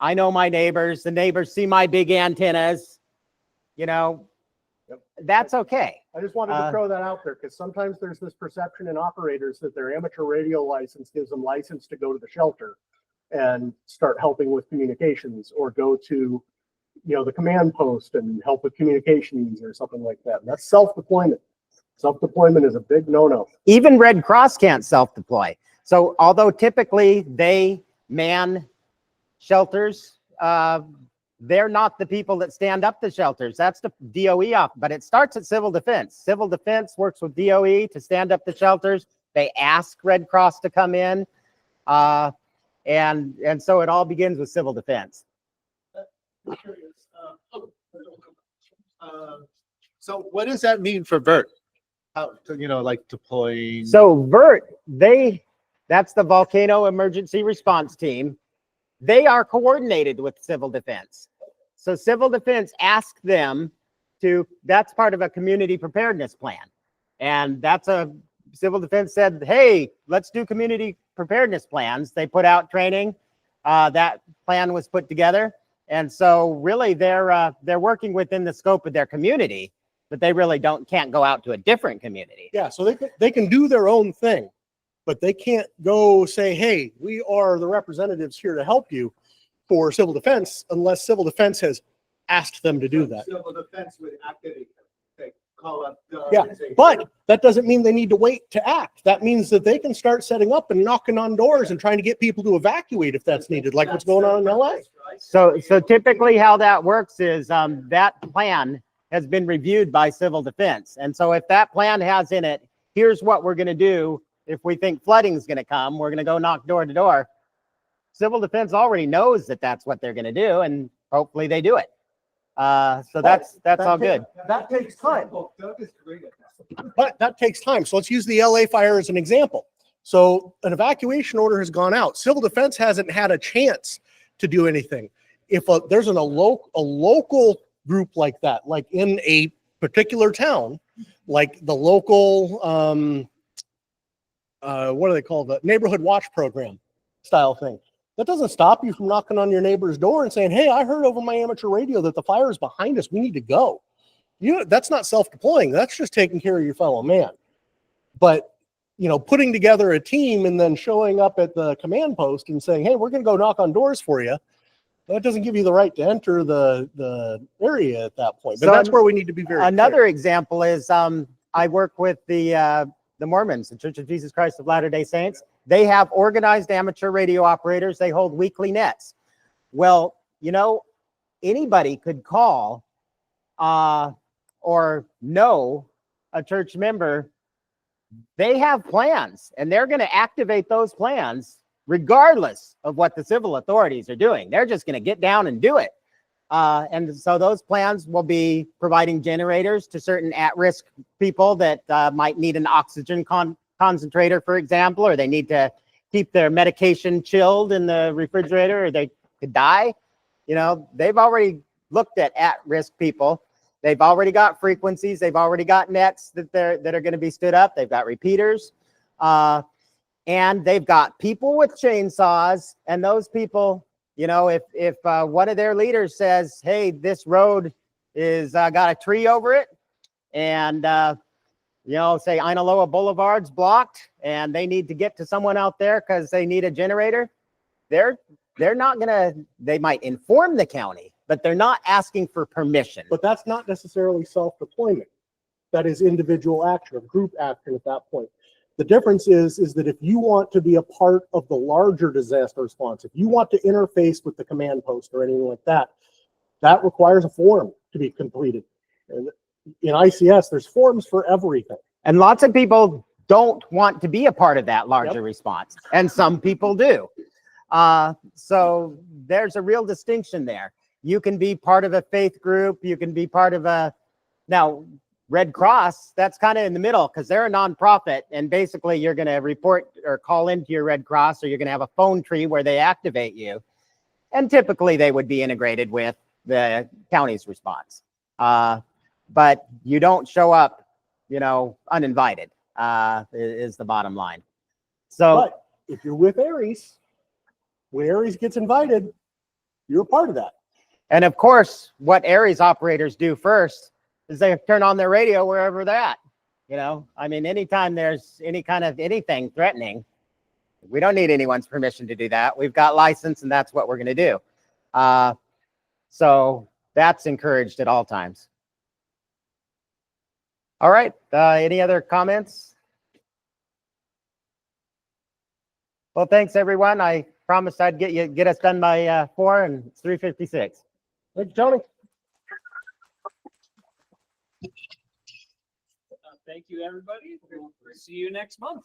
I know my neighbors, the neighbors see my big antennas, that's okay. I just wanted to throw that out there because sometimes there's this perception in operators that their amateur radio license gives them license to go to the shelter. and start helping with communications, or go to, the command post and help with communications or something like that. And that's self-deployment. Self-deployment is a big no-no. Even Red Cross can't self-deploy. So although typically they man shelters, they're not the people that stand up the shelters. That's the DOE off, but it starts at civil defense. Civil defense works with DOE to stand up the shelters. They ask Red Cross to come in. And so it all begins with civil defense. So what does that mean for Vert? How, like deploying? So Vert, that's the Volcano Emergency Response Team. They are coordinated with civil defense. So civil defense asked them that's part of a community preparedness plan. And civil defense said, hey, let's do community preparedness plans. They put out training. That plan was put together. And so really they're working within the scope of their community, but they really can't go out to a different community. Yeah, so they can do their own thing, but they can't go say, hey, we are the representatives here to help you for civil defense, unless civil defense has asked them to do that. Civil defense would activate them. They call up. Yeah, but that doesn't mean they need to wait to act. That means that they can start setting up and knocking on doors and trying to get people to evacuate if that's needed, like what's going on in LA. So typically how that works is that plan has been reviewed by civil defense. And so if that plan has in it, here's what we're going to do. If we think flooding is going to come, we're going to go knock door to door. Civil defense already knows that that's what they're going to do, and hopefully they do it. So that's all good. That takes time. But that takes time. So let's use the LA fire as an example. So an evacuation order has gone out. Civil defense hasn't had a chance to do anything. If there's a local group like that, like in a particular town, like the local, what do they call the neighborhood watch program style thing, that doesn't stop you from knocking on your neighbor's door and saying, hey, I heard over my amateur radio that the fire is behind us. We need to go. That's not self-deploying. That's just taking care of your fellow man. But, putting together a team and then showing up at the command post and saying, hey, we're going to go knock on doors for you, that doesn't give you the right to enter the area at that point. But So that's where we need to be very Another clear. example is I work with the Mormons, the Church of Jesus Christ of Latter-day Saints. They have organized amateur radio operators. They hold weekly nets. Well, anybody could call or know a church member. They have plans, and they're going to activate those plans regardless of what the civil authorities are doing. They're just going to get down and do it. And so those plans will be providing generators to certain at-risk people that might need an oxygen concentrator, for example, or they need to keep their medication chilled in the refrigerator, or they could die. They've already looked at-risk people. They've already got frequencies. They've already got nets that are going to be stood up. They've got repeaters. And they've got people with chainsaws, and those people, if one of their leaders says, hey, this road is got a tree over it, and say Ainaloa Boulevard's blocked and they need to get to someone out there because they need a generator, they're not gonna, they might inform the county, but they're not asking for permission. But that's not necessarily self-deployment. That is individual action or group action at that point. The difference is that if you want to be a part of the larger disaster response, if you want to interface with the command post or anything like that, that requires a form to be completed. And in ICS, there's forms for everything. And lots of people don't want to be a part of that larger response, and some people do. So there's a real distinction there. You can be part of a faith group. You can be part of now Red Cross, that's kind of in the middle because they're a nonprofit, and basically you're going to report or call into your Red Cross, or you're going to have a phone tree where they activate you. And typically they would be integrated with the county's response. But you don't show up, uninvited, is the bottom line. So but if you're with Aries, when Aries gets invited, you're a part of that. And of course, what Aries operators do first is they turn on their radio wherever they're at. Anytime there's any kind of anything threatening, We don't need anyone's permission to do that. We've got license and that's what we're going to do. So that's encouraged at all times. All right. Any other comments? Well, thanks everyone. I promised I'd get us done by 4 and it's 3:56. Thanks, Tony. Thank you, everybody. We'll see you next month.